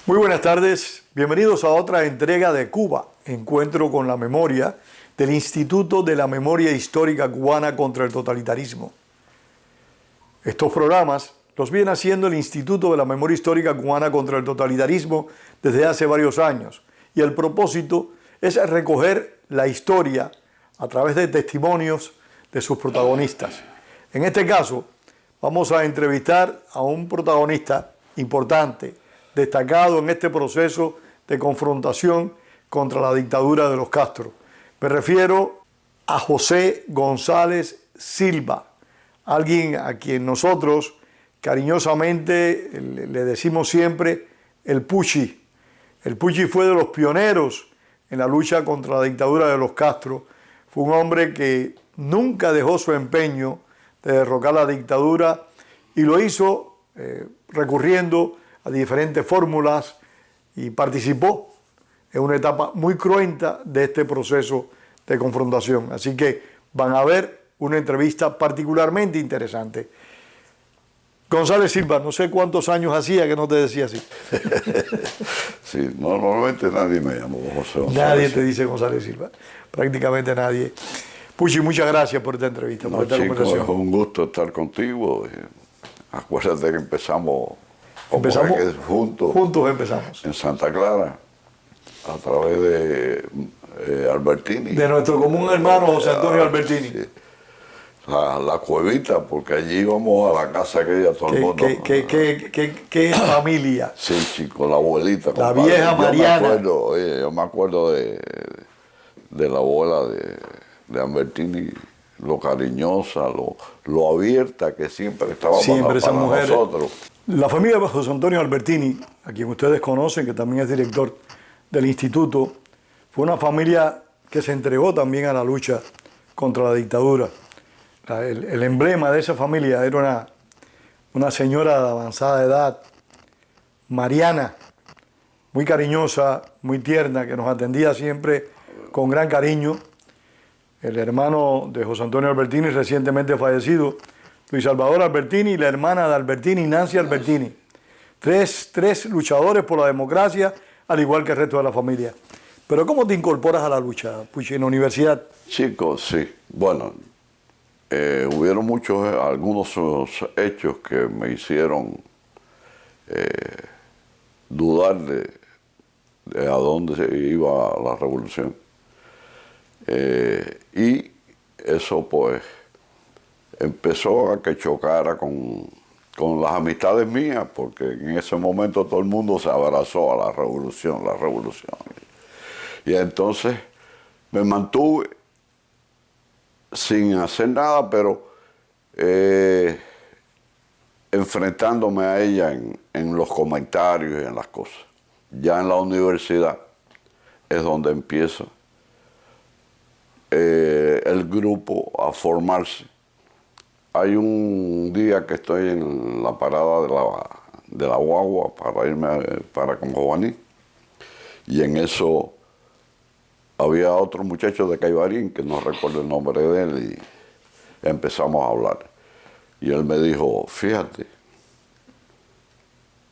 Muy buenas tardes, bienvenidos a otra entrega de Cuba, Encuentro con la Memoria del Instituto de la Memoria Histórica Cubana contra el Totalitarismo. Estos programas los viene haciendo el Instituto de la Memoria Histórica Cubana contra el Totalitarismo desde hace varios años y el propósito es recoger la historia a través de testimonios de sus protagonistas. En este caso, vamos a entrevistar a un protagonista importante, destacado en este proceso de confrontación contra la dictadura de los Castro. Me refiero a José González Silva, alguien a quien nosotros cariñosamente le decimos siempre el Puchi. El Puchi fue de los pioneros en la lucha contra la dictadura de los Castro. Fue un hombre que nunca dejó su empeño de derrocar la dictadura y lo hizo recurriendo a diferentes fórmulas y participó en una etapa muy cruenta de este proceso de confrontación. Así que van a ver una entrevista particularmente interesante. González Silva, no sé cuántos años hacía que no te decía así. Sí, normalmente nadie me llamó José González. Nadie te dice González Silva, prácticamente nadie. Puchi, muchas gracias por esta entrevista, por esta conversación. Es un gusto estar contigo. Acuérdate que empezamos juntos empezamos. En Santa Clara, a través de Albertini. De nuestro común hermano José Antonio Albertini. Sí. La cuevita, porque allí íbamos a la casa aquella, todo el mundo. ¿Qué familia? Sí, chico, la abuelita. La vieja Mariana. Yo me acuerdo de la abuela de Albertini, lo cariñosa, lo abierta que siempre estaba para nosotros. La familia de José Antonio Albertini, a quien ustedes conocen, que también es director del instituto, fue una familia que se entregó también a la lucha contra la dictadura. El emblema de esa familia era una señora de avanzada edad, Mariana, muy cariñosa, muy tierna, que nos atendía siempre con gran cariño. El hermano de José Antonio Albertini, recientemente fallecido, Luis Salvador Albertini, y la hermana de Albertini, Nancy Albertini. Tres luchadores por la democracia, al igual que el resto de la familia. Pero ¿cómo te incorporas a la lucha, Puchi, en la universidad? Chicos, sí. Bueno, hubieron algunos hechos que me hicieron dudar de a dónde se iba la revolución. Y eso pues empezó a que chocara con las amistades mías, porque en ese momento todo el mundo se abrazó a la revolución. Y entonces me mantuve sin hacer nada, pero enfrentándome a ella en los comentarios y en las cosas. Ya en la universidad es donde empieza el grupo a formarse. Hay un día que estoy en la parada de la guagua para irme para Conjobaní, y en eso había otro muchacho de Caibarín, que no recuerdo el nombre de él, y empezamos a hablar. Y él me dijo, fíjate,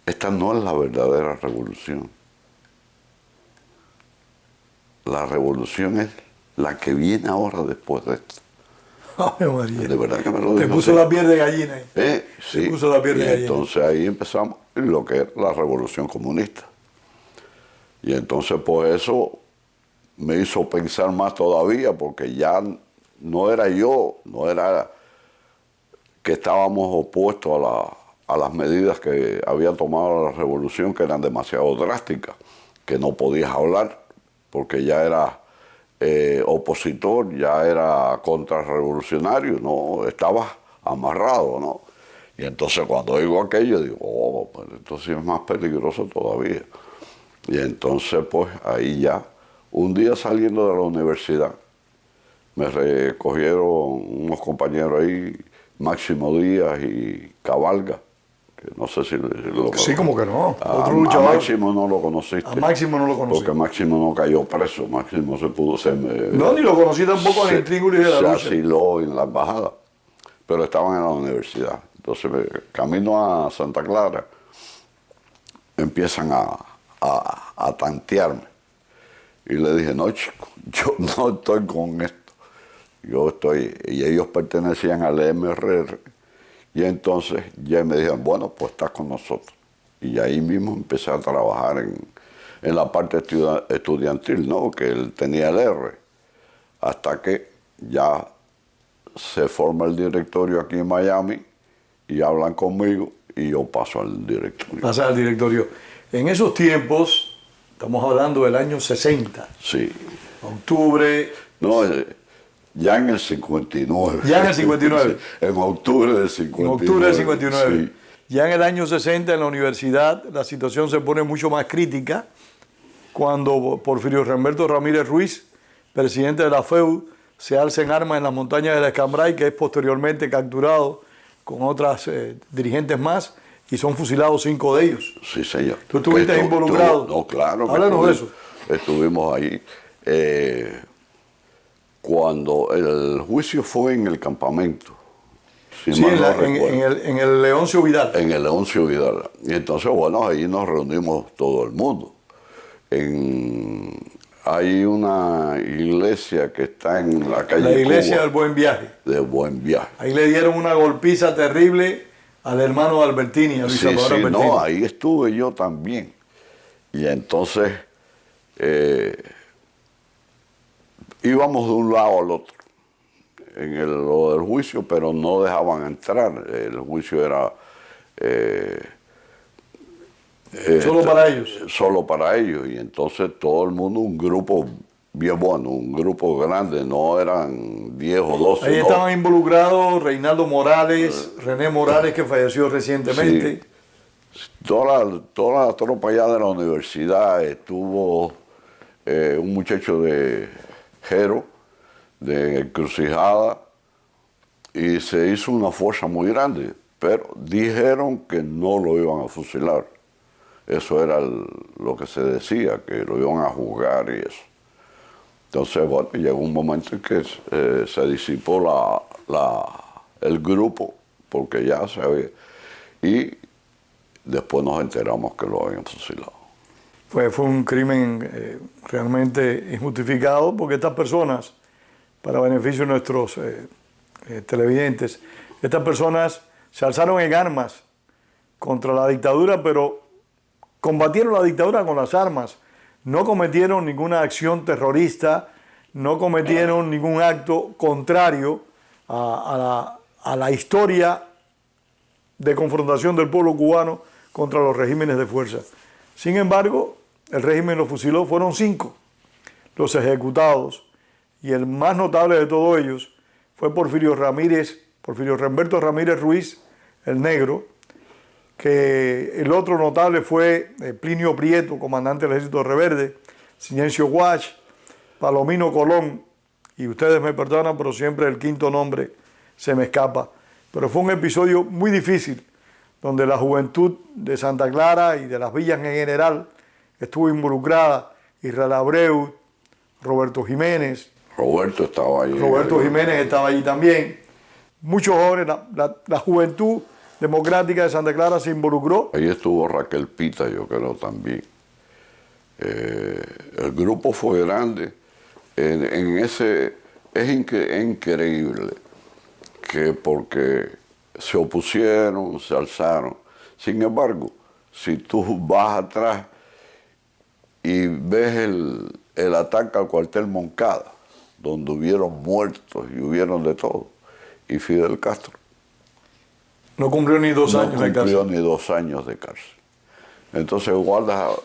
esta no es la verdadera revolución. La revolución es la que viene ahora después de esto. Ave María. De verdad que me lo Te dijo. puso Sí. la piel de gallina ahí. Sí. Te puso la piel Y de gallina. entonces ahí empezamos lo que era la revolución comunista. Y entonces pues eso me hizo pensar más todavía, porque ya no era yo, no era que estábamos opuestos a las medidas que había tomado la revolución, que eran demasiado drásticas, que no podías hablar, porque ya era opositor, ya era contrarrevolucionario, ¿no? Estabas amarrado, ¿no? Y entonces cuando oigo aquello, digo, oh, pues entonces es más peligroso todavía. Y entonces, pues, ahí ya, un día saliendo de la universidad, me recogieron unos compañeros ahí, Máximo Díaz y Cabalga, que no sé si lo Sí, como que no. a Otro luchador. Máximo no lo conociste. A Máximo no lo conocí. Porque Máximo no cayó preso, Máximo No, ni lo conocí tampoco en el intríngulis de la se lucha. asiló en la embajada, pero estaban en la universidad. Entonces, camino a Santa Clara, empiezan a tantearme. Y le dije, no, chico, yo no estoy con esto. Yo estoy, y ellos pertenecían al MRR. Y entonces ya me dijeron, bueno, pues estás con nosotros. Y ahí mismo empecé a trabajar en la parte estudiantil, ¿no? Que él tenía el R. Hasta que ya se forma el directorio aquí en Miami y hablan conmigo y yo paso al directorio. Pasa al directorio. En esos tiempos, estamos hablando del año 60, Sí. octubre. No, ya en el 59. Ya en el 59. En octubre del 59. En octubre del 59. Sí. Ya en el año 60 en la universidad la situación se pone mucho más crítica cuando Porfirio Remberto Ramírez Ruiz, presidente de la FEU, se alza en armas en las montañas del Escambray, que es posteriormente capturado con otras dirigentes más, y son fusilados 5 de ellos. Sí, señor. ¿Tú estuviste involucrado? No, claro. Háblanos de eso. Estuvimos ahí. Cuando el juicio fue en el campamento. Si Sí, mal no en el Leoncio Vidal. En el Leoncio Vidal. Y entonces, bueno, ahí nos reunimos todo el mundo. Hay una iglesia que está en la calle La iglesia Cuba, del Buen Viaje. de Buen Viaje. Ahí le dieron una golpiza terrible al hermano de Albertini, a Luis Sí, Salvador sí, Albertini. no, ahí estuve yo también. Y entonces íbamos de un lado al otro en lo del juicio, pero no dejaban entrar. El juicio era Solo para ellos. Solo para ellos. Y entonces todo el mundo, un grupo bien bueno, un grupo grande, no eran 10 o 12. Ahí no. estaban involucrados Reinaldo Morales, René Morales, que falleció recientemente. Sí. Toda la tropa allá de la universidad estuvo un muchacho de Jero, de Encrucijada, y se hizo una fuerza muy grande, pero dijeron que no lo iban a fusilar. Eso era lo que se decía, que lo iban a juzgar y eso. Entonces, bueno, llegó un momento en que se disipó el grupo, porque ya se había... Y después nos enteramos que lo habían fusilado. Fue un crimen realmente injustificado, porque estas personas, para beneficio de nuestros televidentes, estas personas se alzaron en armas contra la dictadura, pero combatieron la dictadura con las armas. No cometieron ninguna acción terrorista, no cometieron ningún acto contrario a la historia de confrontación del pueblo cubano contra los regímenes de fuerza. Sin embargo, el régimen los fusiló, fueron 5 los ejecutados, y el más notable de todos ellos fue Porfirio Remberto Ramírez Ruiz, el negro, que el otro notable fue Plinio Prieto, comandante del Ejército Reverde, Silencio Guach, Palomino Colón, y ustedes me perdonan, pero siempre el quinto nombre se me escapa. Pero fue un episodio muy difícil, donde la juventud de Santa Clara y de las villas en general estuvo involucrada. Israel Abreu, Roberto Jiménez. Roberto estaba ahí. Roberto Jiménez estaba allí también. Muchos jóvenes, la juventud democrática de Santa Clara se involucró. Ahí estuvo Raquel Pita, yo creo también. El grupo fue grande. Es increíble. que porque se opusieron, se alzaron. Sin embargo, si tú vas atrás y ves el ataque al cuartel Moncada, donde hubieron muertos y hubieron de todo, y Fidel Castro No cumplió ni 2 años de no cumplió cárcel. ni 2 años de cárcel. Entonces guardas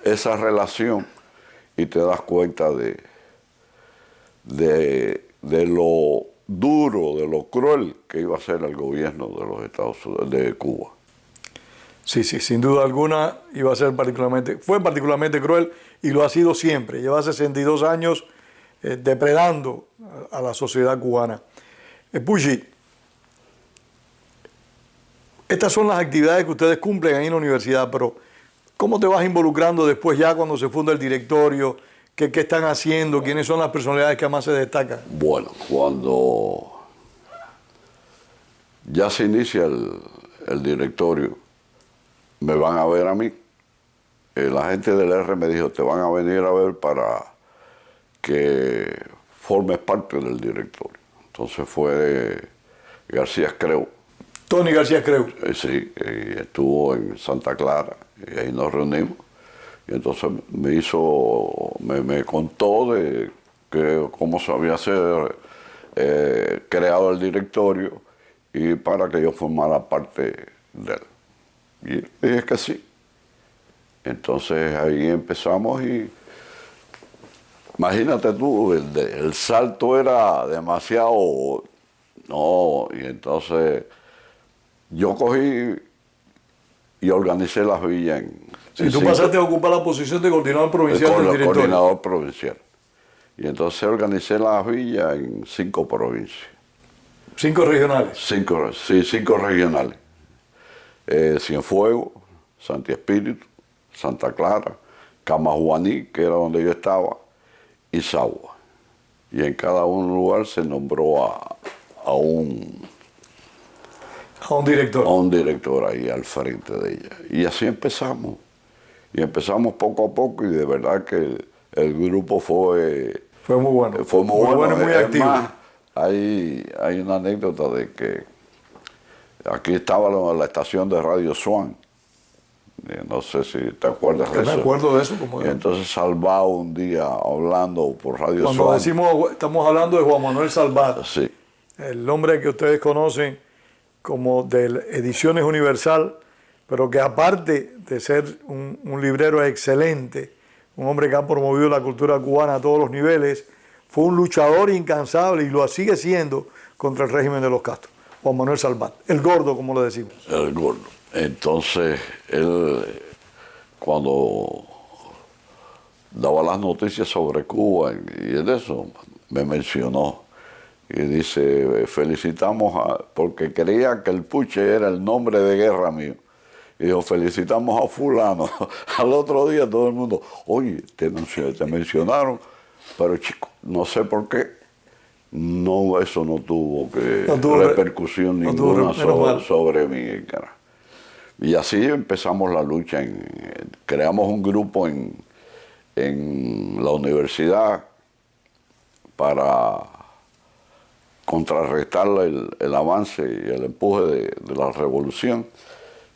esa relación y te das cuenta de lo duro, de lo cruel que iba a ser el gobierno de los Estados Unidos, de Cuba. Sí, sí, sin duda alguna fue particularmente cruel y lo ha sido siempre. Lleva 62 años depredando a la sociedad cubana. Puchi, estas son las actividades que ustedes cumplen ahí en la universidad, pero ¿cómo te vas involucrando después ya cuando se funda el directorio? ¿Qué están haciendo? ¿Quiénes son las personalidades que más se destacan? Bueno, cuando ya se inicia el directorio, me van a ver a mí. La gente del R me dijo, te van a venir a ver para que formes parte del directorio. Entonces fue García Creu. Tony García Creu. Sí, estuvo en Santa Clara y ahí nos reunimos. Y entonces me contó de cómo se había creado el directorio y para que yo formara parte de él. Y dije que sí. Entonces ahí empezamos y imagínate tú, el salto era demasiado, no, y entonces yo cogí y organicé las villas Si tú pasaste a ocupar la posición de coordinador provincial del directorio. coordinador provincial. Y entonces organicé las villas en 5 provincias. 5 regionales. 5 regionales. Cienfuegos, Santi Espíritu, Santa Clara, Camajuaní, que era donde yo estaba, y Sagua. Y en cada lugar se nombró a un director ahí al frente de ella. Y así empezamos. Y empezamos poco a poco y de verdad que el grupo fue muy bueno. Fue muy bueno y muy activo. Más, hay una anécdota de que aquí estaba la estación de Radio Swan. No sé si te acuerdas de eso. Me acuerdo de eso. Y entonces Salvao un día hablando por Radio Swan. Cuando decimos, estamos hablando de Juan Manuel Salvat. Sí. El hombre que ustedes conocen como de Ediciones Universal, pero que aparte de ser un librero excelente, un hombre que ha promovido la cultura cubana a todos los niveles, fue un luchador incansable y lo sigue siendo contra el régimen de los Castro. Juan Manuel Salvat, el gordo, como le decimos. El gordo. Entonces, él, cuando daba las noticias sobre Cuba y de eso, me mencionó. Y dice, felicitamos porque creía que el Puche era el nombre de guerra mío. Y dijo, felicitamos a fulano. Al otro día todo el mundo, oye, te mencionaron, pero chico, no sé por qué. No, eso no tuvo repercusión ninguna sobre mí. Cara. Y así empezamos la lucha. Creamos un grupo en la universidad para contrarrestar el avance y el empuje de la revolución,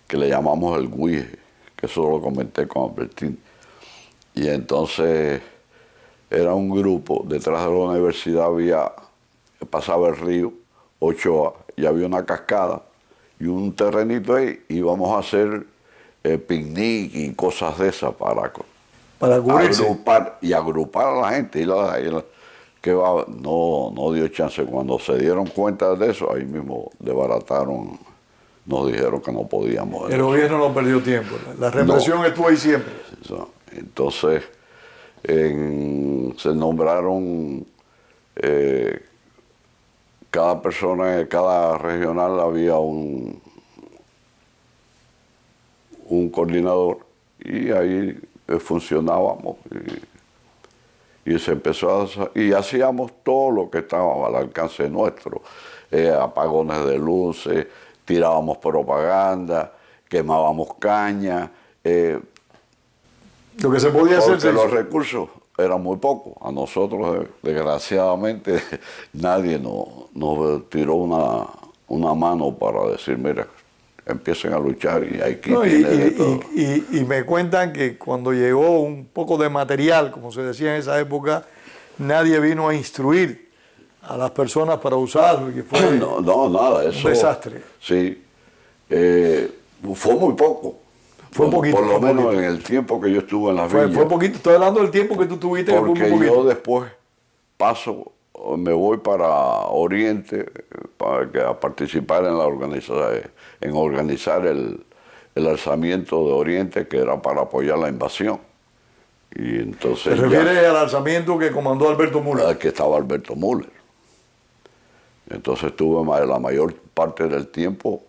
que le llamamos el GUIGE, que eso lo comenté con Albertín. Y entonces era un grupo, detrás de la universidad pasaba el río Ochoa y había una cascada y un terrenito ahí, y íbamos a hacer picnic y cosas de esas para agrupar a la gente. No dio chance. Cuando se dieron cuenta de eso, ahí mismo desbarataron, nos dijeron que no podíamos. El gobierno no perdió tiempo, la represión estuvo ahí siempre. Entonces, se nombraron, cada persona, en cada regional había un coordinador y ahí funcionábamos. Y se empezó y hacíamos todo lo que estaba al alcance nuestro, apagones de luces, tirábamos propaganda, quemábamos caña. Lo que se podía hacer. Porque los recursos era muy poco. A nosotros, desgraciadamente, nadie nos tiró una mano para decir, mira, empiecen a luchar y aquí No, tiene de todo. y me cuentan que cuando llegó un poco de material, como se decía en esa época, nadie vino a instruir a las personas para usarlo y que fue No, nada, eso. un desastre. Sí. Fue muy poco. Fue poquito. Por lo fue menos poquito. en el tiempo que yo estuve en las Fue villas. poquito. Estoy hablando del tiempo que tú tuviste, que fue muy Porque poquito. yo después me voy para Oriente a participar en la organizar el alzamiento de Oriente, que era para apoyar la invasión. Y entonces ¿Se refiere al alzamiento que comandó Alberto Müller? que estaba Alberto Müller. Entonces estuve la mayor parte del tiempo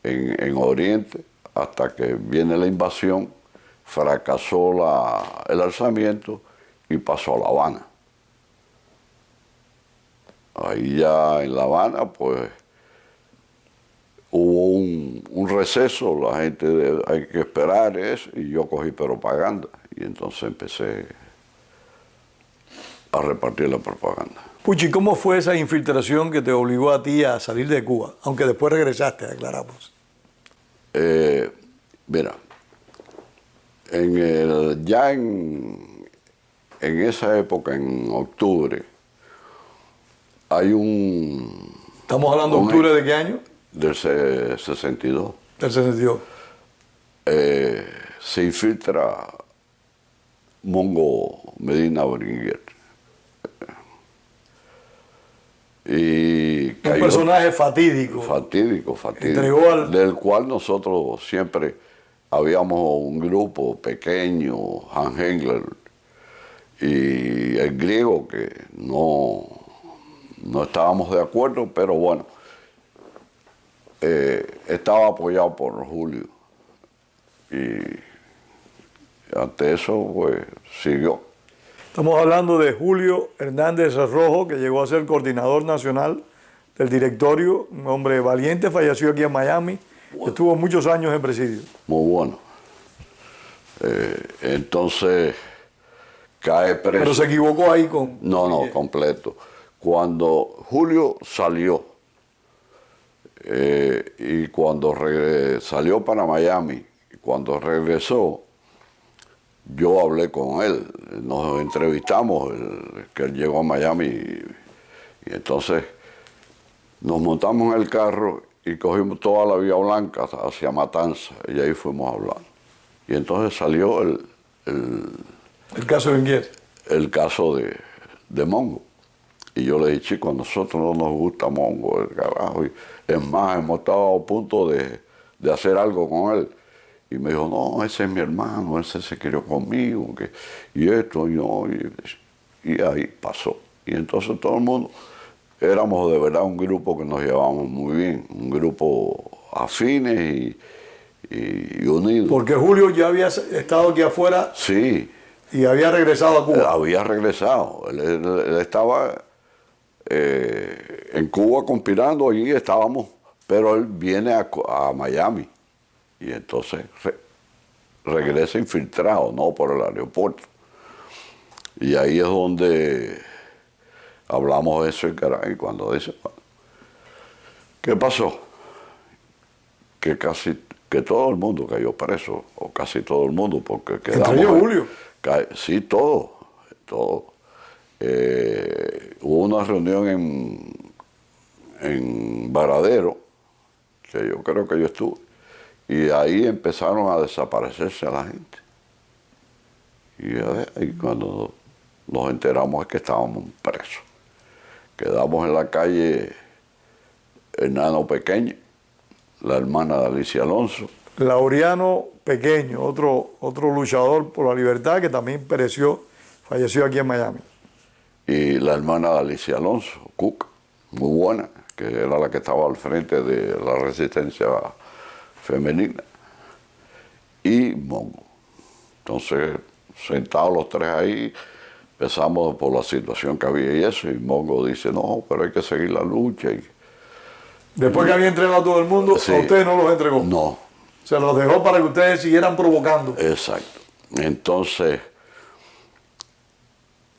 en Oriente, hasta que viene la invasión, fracasó el alzamiento y pasó a La Habana. Ahí ya en La Habana, pues, hubo un receso, la gente, hay que esperar eso, y yo cogí propaganda, y entonces empecé a repartir la propaganda. Puchi, ¿cómo fue esa infiltración que te obligó a ti a salir de Cuba? Aunque después regresaste, aclaramos. Mira, en esa época, en octubre, hay ¿Estamos hablando de octubre de qué año? del 62. Del 62. Se infiltra Mongo Medina Berenguer. Y Un cayó, personaje fatídico. fatídico, Entregó del cual nosotros siempre habíamos un grupo pequeño, Hans Engler y el griego, que no estábamos de acuerdo, pero bueno, estaba apoyado por Julio. Y ante eso, pues, siguió. Estamos hablando de Julio Hernández Rojo, que llegó a ser coordinador nacional del directorio, un hombre valiente, falleció aquí en Miami, estuvo muchos años en presidio. Muy bueno. Entonces, cae preso. Pero se equivocó ahí con... No, completo. Cuando Julio salió, y cuando salió para Miami, y cuando regresó, yo hablé con él, nos entrevistamos, que él llegó a Miami, y entonces nos montamos en el carro y cogimos toda la Vía Blanca hacia Matanza, y ahí fuimos a hablar. Y entonces salió el caso de Berenguer. El caso de Mongo. Y yo le dije, chicos, a nosotros no nos gusta Mongo, el carajo. Y es más, hemos estado a punto de hacer algo con él. Y me dijo, no, ese es mi hermano, ese se crió conmigo, y esto, y no. Y ahí pasó. Y entonces todo el mundo, éramos de verdad un grupo que nos llevábamos muy bien, un grupo afines y unidos. Porque Julio ya había estado aquí afuera. Sí. Y había regresado a Cuba. Había regresado. Él estaba en Cuba conspirando, allí estábamos, pero él viene a Miami. Y entonces regresa infiltrado, ¿no? Por el aeropuerto. Y ahí es donde hablamos de eso y caray, cuando dice, ¿qué pasó? Que todo el mundo cayó preso, o casi todo el mundo, porque quedamos... ¿Entre ellos Julio? Sí, todo. Hubo una reunión en Varadero, que yo creo que yo estuve, y ahí empezaron a desaparecerse a la gente. Y cuando nos enteramos es que estábamos presos. Quedamos en la calle Hernano Pequeño, la hermana de Alicia Alonso. Laureano Pequeño, otro luchador por la libertad que también falleció aquí en Miami. Y la hermana de Alicia Alonso, Cuca, muy buena, que era la que estaba al frente de la resistencia femenina. Y Mongo. Entonces, sentados los tres ahí, empezamos por la situación que había y eso, y Mongo dice, no, pero hay que seguir la lucha. Después que había entregado a todo el mundo, sí, a ustedes no los entregó. No. Se los dejó para que ustedes siguieran provocando. Exacto. Entonces,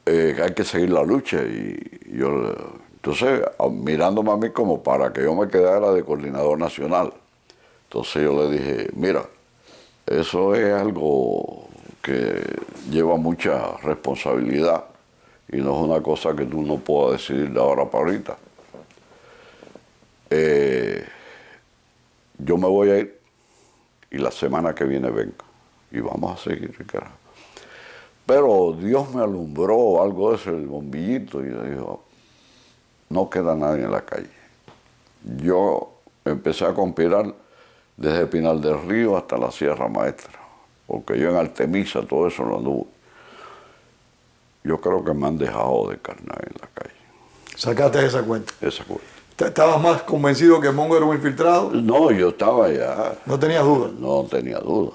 hay que seguir la lucha. Y yo, entonces, mirándome a mí como para que yo me quedara de coordinador nacional. Entonces yo le dije, mira, eso es algo que lleva mucha responsabilidad y no es una cosa que tú no puedas decidir de ahora para ahorita. Yo me voy a ir y la semana que viene vengo y vamos a seguir, carajo. Pero Dios me alumbró algo de ese, el bombillito, y le dijo, no queda nadie en la calle. Yo empecé a conspirar desde Pinal del Río hasta la Sierra Maestra, porque yo en Artemisa todo eso lo anduve. Yo creo que me han dejado de carnar en la calle. Sacaste esa cuenta. Esa cuenta. ¿Estabas más convencido que Mongo era un infiltrado? No, yo estaba ya. ¿No tenías duda? No tenía duda.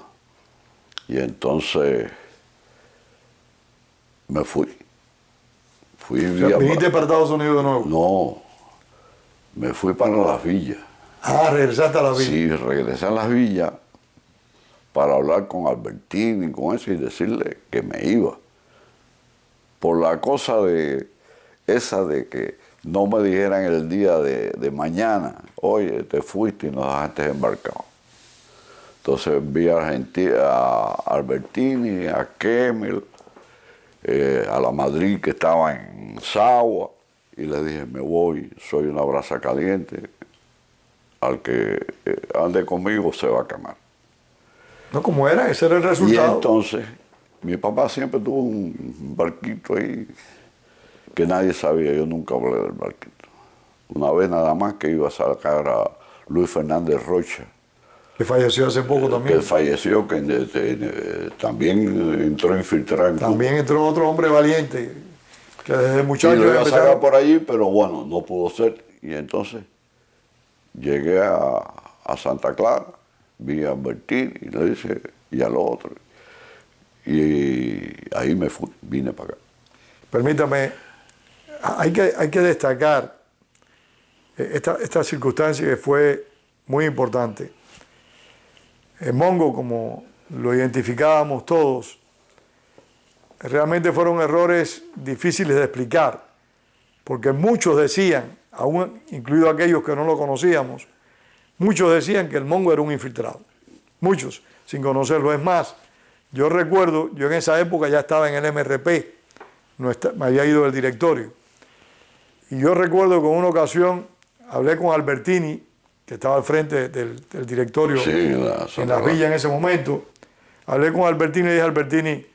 Y entonces me fui. Fui O sea, ¿viniste para Estados Unidos de nuevo? No, me fui para las villas. Ah, regresaste a la villa. Sí, regresé a las villas para hablar con Albertini y con eso y decirle que me iba. Por la cosa de esa de que no me dijeran el día de mañana, oye, te fuiste y nos dejaste embarcado. Entonces vi a Albertini, a Kemmel, a la Madrid que estaba en Sagua, y le dije, me voy, soy una brasa caliente, al que ande conmigo se va a quemar. No, como era, ese era el resultado. Y entonces, mi papá siempre tuvo un barquito ahí que nadie sabía, yo nunca hablé del barquito. Una vez nada más que iba a sacar a Luis Fernández Rocha. Que falleció hace poco también. Que falleció, que también entró infiltrado. También entró otro hombre valiente, que desde Y muchacho lo iba a sacar empezaba. por allí, pero bueno, no pudo ser. Y entonces llegué a Santa Clara, vi a Bertín y le dije, y al otro. Y ahí me fui, vine para acá. Permítame, hay que destacar esta circunstancia que fue muy importante. Mongo, como lo identificábamos todos, realmente fueron errores difíciles de explicar, porque muchos decían, aún incluidos aquellos que no lo conocíamos, muchos decían que el Mongo era un infiltrado, muchos, sin conocerlo. Es más, yo recuerdo, yo en esa época ya estaba en el MRP, me había ido del directorio, y yo recuerdo que en una ocasión hablé con Albertini, que estaba al frente del directorio Sí, en las villas en ese momento. Hablé con Albertini y le dije a Albertini,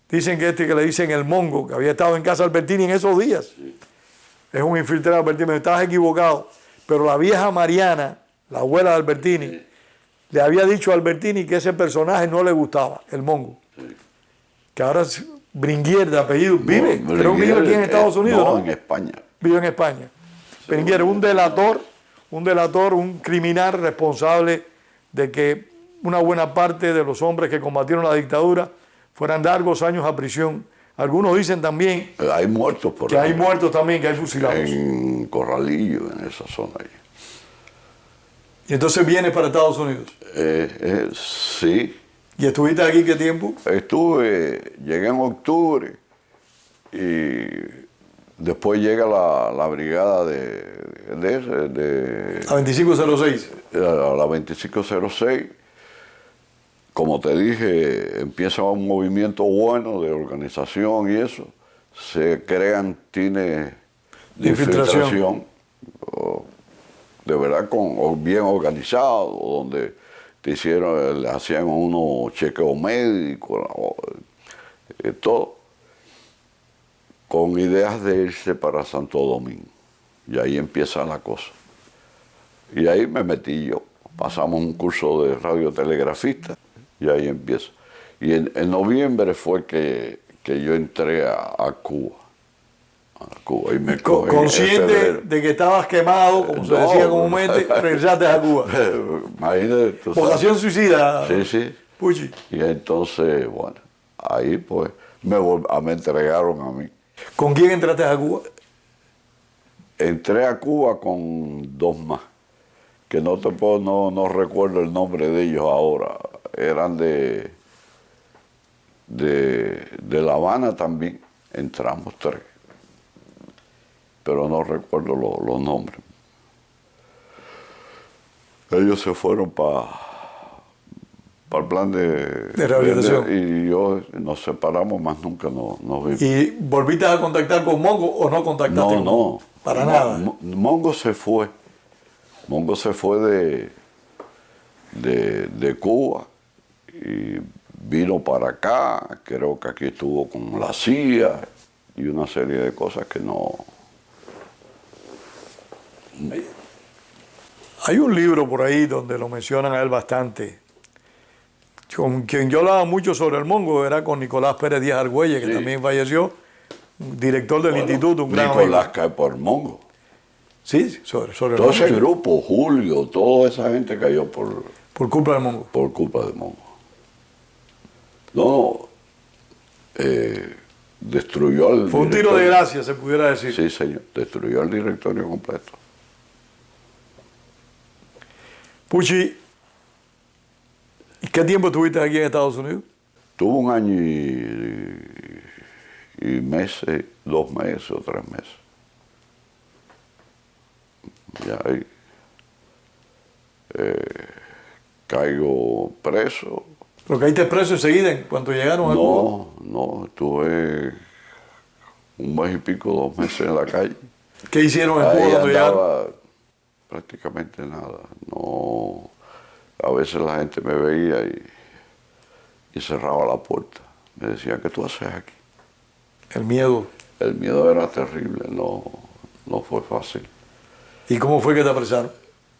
dicen que que le dicen el Mongo, que había estado en casa de Albertini en esos días, sí, es un infiltrado. Albertini me estabas equivocado, pero la vieja Mariana, la abuela de Albertini, sí, le había dicho a Albertini que ese personaje no le gustaba, el Mongo. Sí. Que ahora es Bringuier de apellido, vive, no, creo que vive aquí en Estados Unidos, ¿no? En España. Vive en España. Sí, Bringuier, un delator, un criminal responsable de que una buena parte de los hombres que combatieron la dictadura fueran largos años a prisión. Algunos dicen también hay muertos por que ahí. Hay muertos también, que hay fusilados. En Corralillo, en esa zona ahí. Y entonces vienes para Estados Unidos. Sí. ¿Y estuviste aquí qué tiempo? Llegué en octubre y después llega la brigada de la 2506. La 2506. Como te dije, empieza un movimiento bueno de organización y eso. Se crean tines de infiltración. De verdad, bien organizados, donde le hacían unos chequeos médicos, todo, con ideas de irse para Santo Domingo. Y ahí empieza la cosa. Y ahí me metí yo. Pasamos un curso de radiotelegrafista y ahí empieza. Y en noviembre fue que yo entré a Cuba. Y me consciente de que estabas quemado, como se decía comúnmente, regresaste a Cuba. Imagínate. Vocación suicida. Sí, sí. Puchi. Y entonces, bueno, ahí pues me entregaron a mí. ¿Con quién entraste a Cuba? Entré a Cuba con dos más, que no recuerdo el nombre de ellos ahora. Eran de La Habana también. entramos 3, pero no recuerdo los nombres. Ellos se fueron para el plan de rehabilitación. Y yo nos separamos, más nunca nos vimos. ¿Y volviste a contactar con Mongo o no contactaste con Mongo? Para nada. Mongo se fue. Mongo se fue de Cuba y vino para acá. Creo que aquí estuvo con la CIA y una serie de cosas que no... Hay un libro por ahí donde lo mencionan a él bastante. Con quien yo hablaba mucho sobre el Mongo era con Nicolás Pérez Díaz Argüelles, que también falleció, director del instituto, un gran Nicolás amigo. cae por Mongo. Sí, sobre Todo el Mongo. ese grupo, Julio, toda esa gente cayó por culpa del Mongo. Por culpa de Mongo. No, destruyó al Fue un tiro de gracia, se pudiera decir. Sí, señor, destruyó el directorio completo. Puchi, ¿qué tiempo estuviste aquí en Estados Unidos? Tuvo 1 año y meses, 2 meses o 3 meses. Ya ahí caigo preso. ¿Pero caíste preso enseguida en cuanto llegaron a Cuba? No, estuve 1 mes y pico, 2 meses en la calle. ¿Qué hicieron en Ahí Cuba cuando llegaron? Prácticamente nada. No, a veces la gente me veía y cerraba la puerta. Me decía, ¿qué tú haces aquí? El miedo. El miedo era terrible, no fue fácil. ¿Y cómo fue que te apresaron?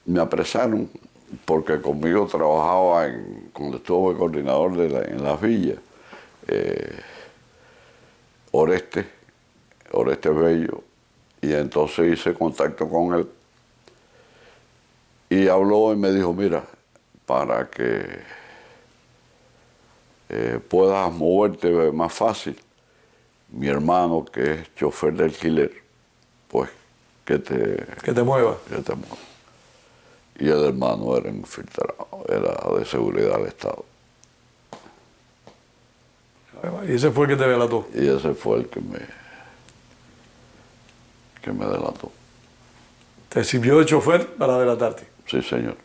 Me apresaron porque conmigo trabajaba cuando estuve coordinador en las villas, Oreste Bello, y entonces hice contacto con él y habló y me dijo, mira, para que puedas moverte más fácil, mi hermano, que es chofer de alquiler, pues que te mueva. Y el hermano era infiltrado, era de seguridad del Estado. Y ese fue el que te delató. Y ese fue el que me delató. ¿Te sirvió de chofer para delatarte? Sí, señor.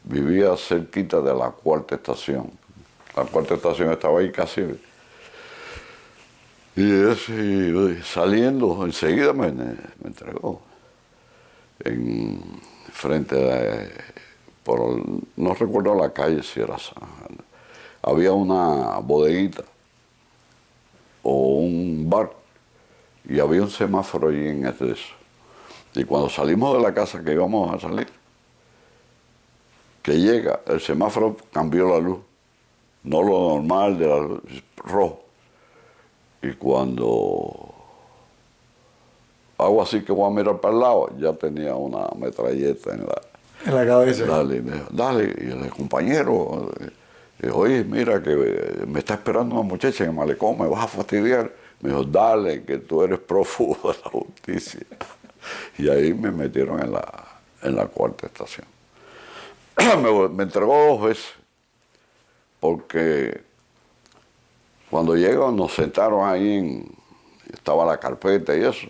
Vivía cerquita de la 4ª estación. La 4ª estación estaba ahí casi. Y saliendo, enseguida me entregó. Frente no recuerdo la calle si era había una bodeguita o un bar y había un semáforo allí en eso. Y cuando salimos de la casa que íbamos a salir, que llega, el semáforo cambió la luz, no lo normal de la luz, rojo. Y cuando hago así que voy a mirar para el lado, ya tenía una metralleta en la cabeza. Dale, y el compañero, oye, mira que me está esperando una muchacha en el malecón, me vas a fastidiar. Me dijo, dale, que tú eres prófugo de la justicia. Y ahí me metieron en la 4ª estación. Me entregó 2 veces, porque cuando llegan nos sentaron ahí, estaba la carpeta y eso.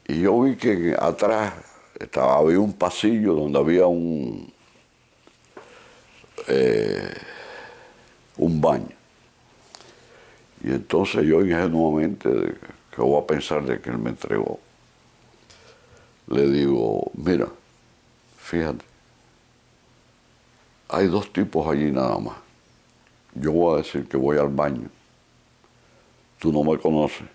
Y yo vi que atrás había un pasillo donde había un baño. Y entonces yo ingenuamente, que voy a pensar de que él me entregó, le digo, mira, fíjate, hay 2 tipos allí nada más. Yo voy a decir que voy al baño. Tú no me conoces.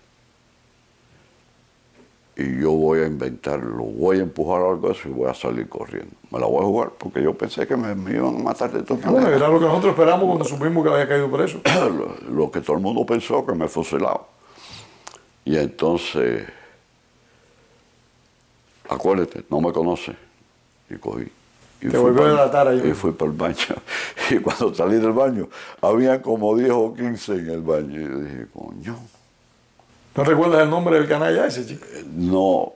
Y yo voy a inventarlo, voy a empujar algo así y voy a salir corriendo. Me la voy a jugar porque yo pensé que me iban a matar de todas maneras. Bueno, era lo que nosotros esperamos cuando supimos que había caído preso. Lo que todo el mundo pensó, que me fusilaba. Y entonces, acuérdate, no me conoce. Y cogí. Y te volvió a delatar ahí. Y fui para el baño. Y cuando salí del baño, había como 10 o 15 en el baño. Y yo dije, coño. ¿No recuerdas el nombre del canalla ese, chico? No,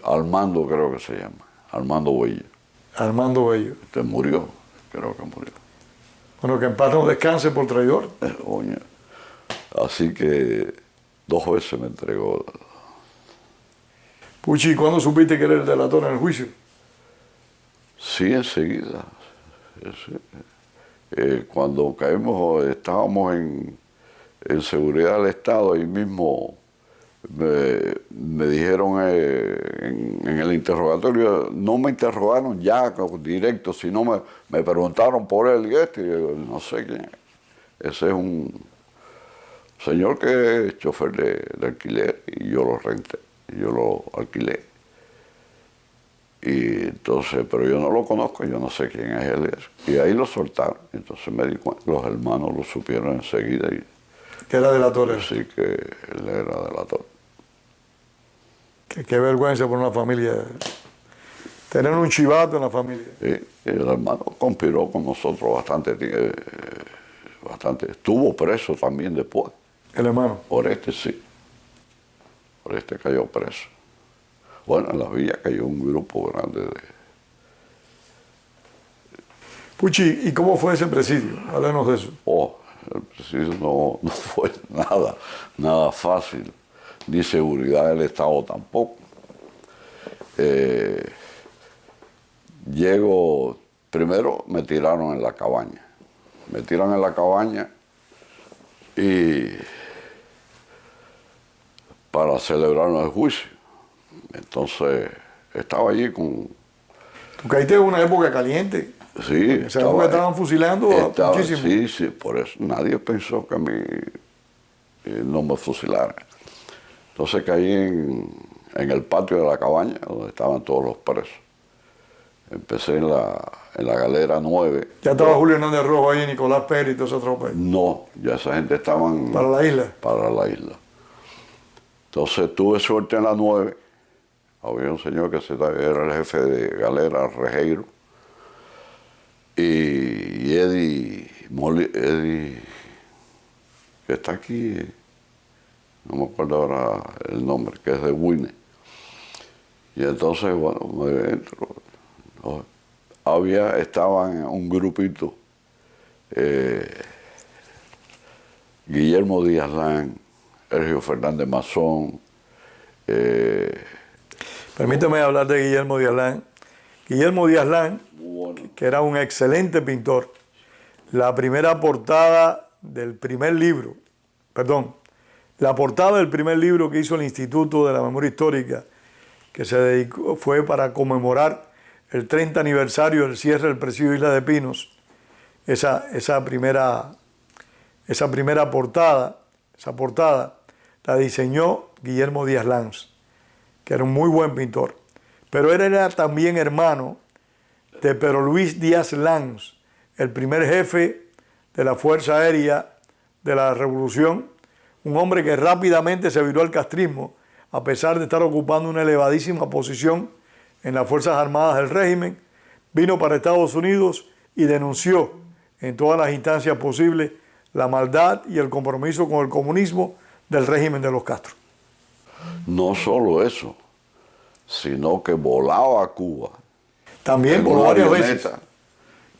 Armando creo que se llama. Armando Bello. Armando Bello. Usted murió, creo que murió. Bueno, que en paz no descanse por traidor. Coño. Así que 2 veces me entregó. Puchi, ¿cuándo supiste que era el delator en el juicio? Sí, enseguida. Sí. Cuando estábamos en seguridad del Estado, ahí mismo me dijeron en el interrogatorio, no me interrogaron ya directo, sino me preguntaron por él y yo, no sé quién es. Ese es un señor que es chofer de alquiler y yo lo renté, yo lo alquilé. Y entonces, pero yo no lo conozco, yo no sé quién es él. Y ahí lo soltaron. Entonces me di cuenta, los hermanos lo supieron enseguida. Y Que era delator. sí, que él era delator. Qué vergüenza por una familia. Tener un chivato en la familia. Sí, el hermano conspiró con nosotros bastante. Estuvo preso también después. El hermano. Sí. Cayó preso. Bueno, en la villa cayó un grupo grande de... Puchi, ¿y cómo fue ese presidio? Háblanos de eso. El presidio no fue nada fácil, ni seguridad del Estado tampoco. Primero me tiraron en la cabaña. Me tiran en la cabaña y para celebrarnos el juicio. Entonces, estaba allí con... ¿Tú caíste en una época caliente? Sí. En esa época estaban fusilando muchísimo. Sí, por eso nadie pensó que a mí no me fusilaran. Entonces caí en el patio de la cabaña, donde estaban todos los presos. Empecé en la galera 9. ¿Ya estaba Julio Hernández Rojo ahí, Nicolás Pérez y toda esa tropa ahí? No, ya esa gente estaban... ¿Para la isla? Para la isla. Entonces tuve suerte en la 9. Había un señor que era el jefe de galera, Rejeiro. Y Eddie, que está aquí, no me acuerdo ahora el nombre, que es de Wine. Y entonces, bueno, me entro. Estaban un grupito, Guillermo Díaz Lán, Sergio Fernández Mazón. Permíteme hablar de Guillermo Díaz Lán. Guillermo Díaz Lán, que era un excelente pintor, la portada del primer libro que hizo el Instituto de la Memoria Histórica, que se dedicó, fue para conmemorar el 30 aniversario del cierre del presidio Isla de Pinos. Esa primera portada la diseñó Guillermo Díaz Lans, que era un muy buen pintor. Pero él era también hermano de Pedro Luis Díaz Lans, el primer jefe de la Fuerza Aérea de la Revolución, un hombre que rápidamente se viró al castrismo, a pesar de estar ocupando una elevadísima posición en las Fuerzas Armadas del régimen, vino para Estados Unidos y denunció en todas las instancias posibles la maldad y el compromiso con el comunismo del régimen de los Castro. No solo eso, sino que volaba a Cuba. También voló varias veces.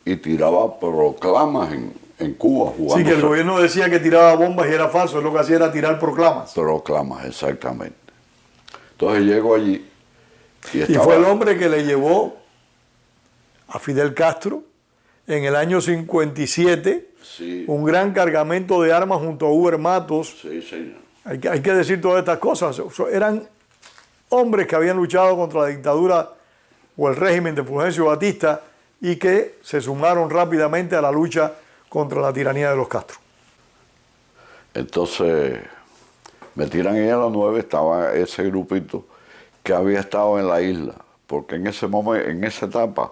Y tiraba proclamas en Cuba. Sí, que el gobierno decía que tiraba bombas y era falso, lo que hacía era tirar proclamas. Proclamas, exactamente. Entonces llego allí y fue el hombre que le llevó a Fidel Castro en el año 57 un gran cargamento de armas junto a Huber Matos. Sí, señor. Hay que decir todas estas cosas. Eran hombres que habían luchado contra la dictadura o el régimen de Fulgencio Batista y que se sumaron rápidamente a la lucha contra la tiranía de los Castro. Entonces me tiran ahí a las 9, estaba ese grupito que había estado en la isla, porque en ese momento, en esa etapa,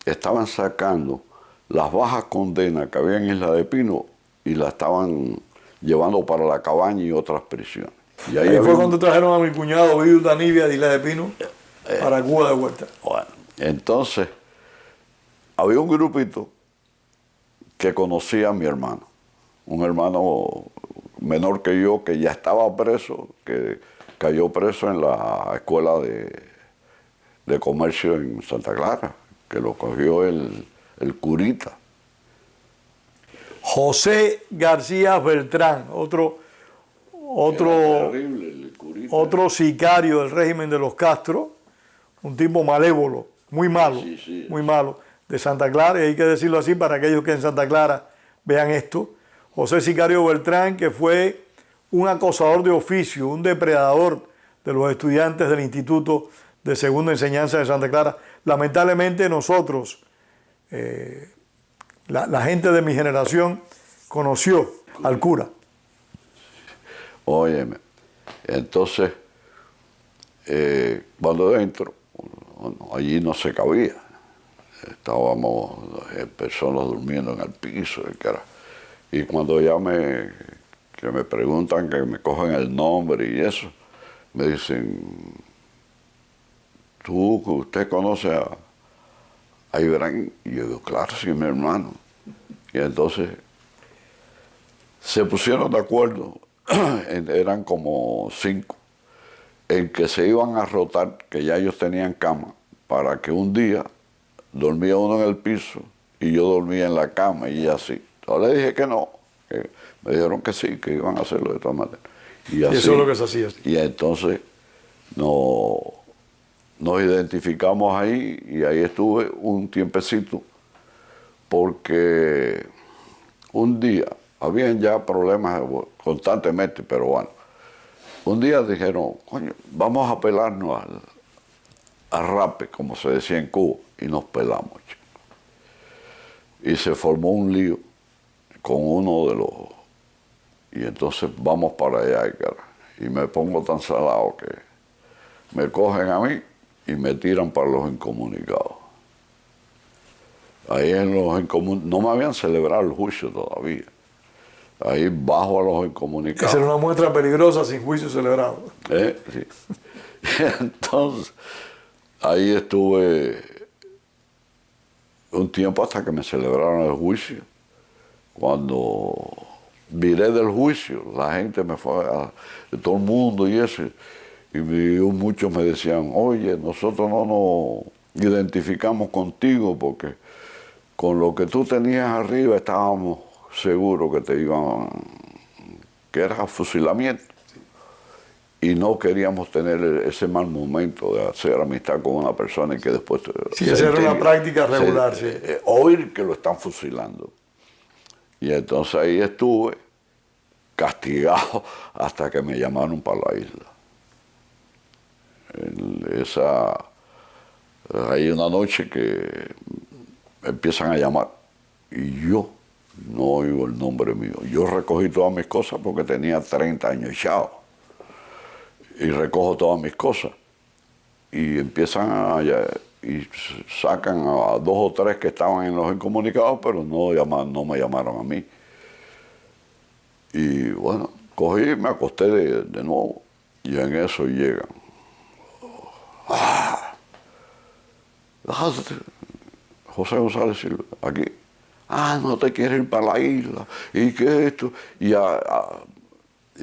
estaban sacando las bajas condenas que había en Isla de Pino y las estaban llevando para la cabaña y otras prisiones. Y ahí fue cuando trajeron a mi cuñado Vido Danibia de Isla de Pino para Cuba de vuelta. Bueno, entonces había un grupito que conocía a mi hermano, un hermano menor que yo, que ya estaba preso, que cayó preso en la escuela de comercio en Santa Clara, que lo cogió el curita. José García Beltrán, otro otro, terrible, el curita. otro sicario del régimen de los Castro, un tipo malévolo, muy malo, Sí, sí. muy malo, de Santa Clara, y hay que decirlo así para aquellos que en Santa Clara vean esto. José Sicario Beltrán, que fue un acosador de oficio, un depredador de los estudiantes del Instituto de Segunda Enseñanza de Santa Clara. Lamentablemente nosotros, la gente de mi generación, conoció al cura. Óyeme, entonces, cuando entro, bueno, allí no se cabía. Estábamos personas durmiendo en el piso, y cuando ya que me preguntan, que me cogen el nombre y eso, me dicen, ¿usted conoce a Ibrahim? Y yo digo, claro, sí, mi hermano. Y entonces se pusieron de acuerdo, eran como 5, en que se iban a rotar, que ya ellos tenían cama, para que un día dormía uno en el piso y yo dormía en la cama y así. Entonces le dije que no, que me dijeron que sí, que iban a hacerlo de todas maneras. Y así, eso es lo que se hacía. Y entonces nos identificamos ahí y ahí estuve un tiempecito, porque un día, habían ya problemas constantemente, pero bueno, un día dijeron, coño, vamos a pelarnos al rape, como se decía en Cuba, y nos pelamos, chico. Y se formó un lío con uno de los... Y entonces vamos para allá, y me pongo tan salado que me cogen a mí y me tiran para los incomunicados. Ahí en los incomunicados, no me habían celebrado el juicio todavía. Ahí bajo a los incomunicados. Esa era una muestra peligrosa sin juicio celebrado. Sí. Entonces, ahí estuve un tiempo hasta que me celebraron el juicio. Cuando viré del juicio, la gente me fue de todo el mundo y eso. Y muchos me decían, oye, nosotros no nos identificamos contigo porque con lo que tú tenías arriba estábamos seguros que te iban, que era fusilamiento. Y no queríamos tener ese mal momento de hacer amistad con una persona y que después... Sí, esa era una práctica regular, sí. Oír que lo están fusilando. Y entonces ahí estuve castigado hasta que me llamaron para la isla. Hay una noche que me empiezan a llamar y yo no oigo el nombre mío. Yo recogí todas mis cosas porque tenía 30 años echado. Y recojo todas mis cosas. Y empiezan y sacan a 2 o 3 que estaban en los incomunicados, pero no me llamaron a mí. Y bueno, cogí y me acosté de nuevo. Y en eso llegan. José González Silva, aquí. No te quieres ir para la isla. ¿Y qué es esto? Y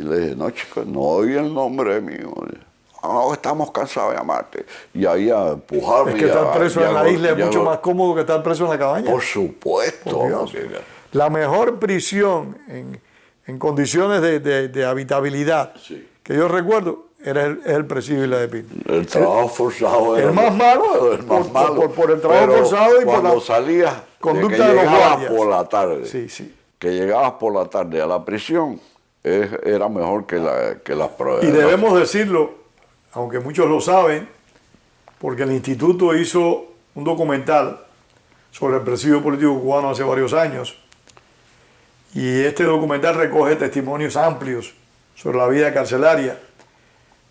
le dije, no, chicos, no oí el nombre mío. No, estamos cansados de llamarte. Y ahí a empujarme. Es que estar preso en la isla es mucho más cómodo que estar preso en la cabaña. Por supuesto. La mejor prisión en condiciones de habitabilidad que yo recuerdo es el presidio Isla de Pino. El trabajo forzado era el más malo. El más malo. Por el trabajo forzado y por la salías conducta de los guardias. Por la tarde. Sí. Que llegabas por la tarde a la prisión, era mejor que las pruebas. Y debemos decirlo, aunque muchos lo saben, porque el instituto hizo un documental sobre el presidio político cubano hace varios años, y este documental recoge testimonios amplios sobre la vida carcelaria,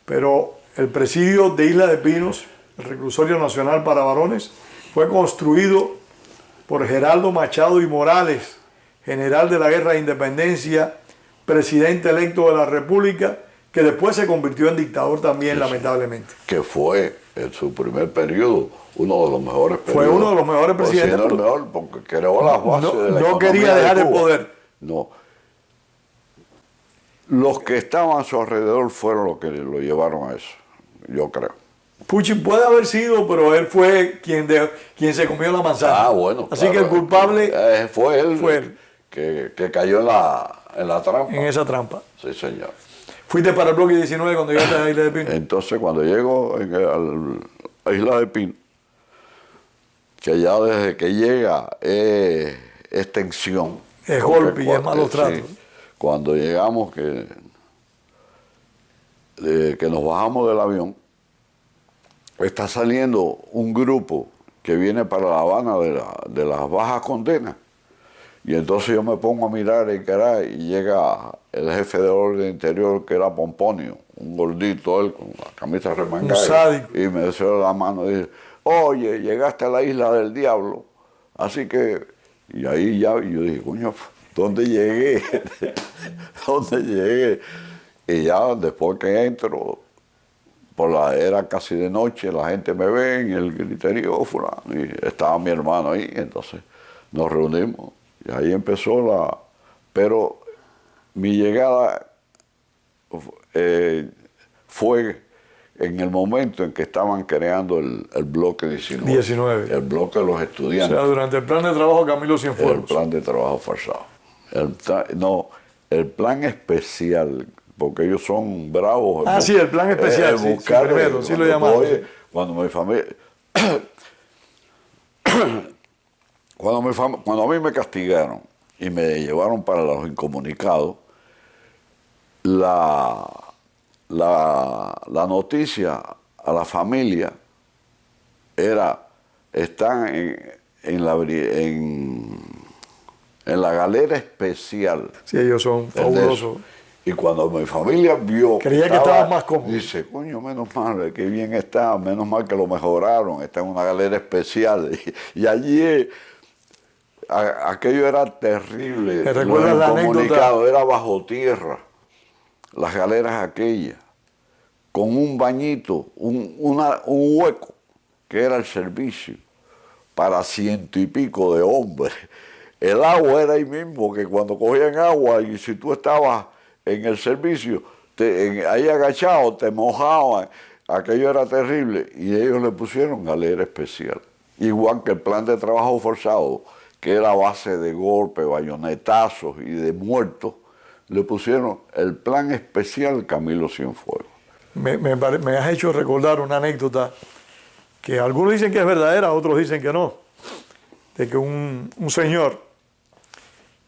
pero el presidio de Isla de Pinos, el reclusorio nacional para varones, fue construido por Geraldo Machado y Morales, general de la Guerra de Independencia, presidente electo de la República, que después se convirtió en dictador también, lamentablemente. Que fue en su primer periodo uno de los mejores periodos. Fue uno de los mejores presidentes. El mejor, porque creó las bases de la no quería dejar el poder. No. Los que estaban a su alrededor fueron los que lo llevaron a eso, yo creo. Putin puede haber sido, pero él fue quien se comió la manzana. Bueno. Así que el culpable fue él. Que cayó en la trampa. En esa trampa. Sí, señor. ¿Fuiste para el bloque 19 cuando llegaste a la Isla de Pino? Entonces, cuando llego a Isla de Pino, que ya desde que llega es tensión. Es golpe y es malos tratos. Sí, cuando llegamos, que nos bajamos del avión, está saliendo un grupo que viene para La Habana de las bajas condenas. Y entonces yo me pongo a mirar el caray y llega el jefe de orden interior, que era Pomponio, un gordito, él con la camisa remangada. Un sádico. Y me deseo la mano y dice, oye, llegaste a la isla del diablo. Así que, y ahí ya, y yo dije, coño, ¿dónde llegué? ¿Dónde llegué? Y ya después que entro, era casi de noche, la gente me ve en el griterío, y estaba mi hermano ahí, entonces nos reunimos. Y ahí empezó pero mi llegada fue en el momento en que estaban creando el bloque 19. El bloque de los estudiantes. O sea, durante el plan de trabajo Camilo Cienfuegos. El plan de trabajo forzado. El plan especial, porque ellos son bravos. Sí, el plan especial, sí, primero, sí lo llamaron. Cuando mi familia... Cuando a mí me castigaron y me llevaron para los incomunicados, la noticia a la familia era, están en la galera especial. Sí, ellos son fabulosos. Y cuando mi familia vio... Creía que estaba más cómodo. Dice, coño, menos mal, qué bien está, menos mal que lo mejoraron, está en una galera especial. Y allí... aquello era terrible. ¿Te recuerdas la anécdota? Era bajo tierra, las galeras aquellas, con un bañito, un hueco, que era el servicio, para 100 y pico de hombres. El agua era ahí mismo, que cuando cogían agua, y si tú estabas en el servicio, ahí agachado, te mojaban. Aquello era terrible. Y ellos le pusieron galera especial. Igual que el plan de trabajo forzado, que era a base de golpes, bayonetazos y de muertos, le pusieron el plan especial Camilo Cienfuegos. Me has hecho recordar una anécdota que algunos dicen que es verdadera, otros dicen que no, de que un señor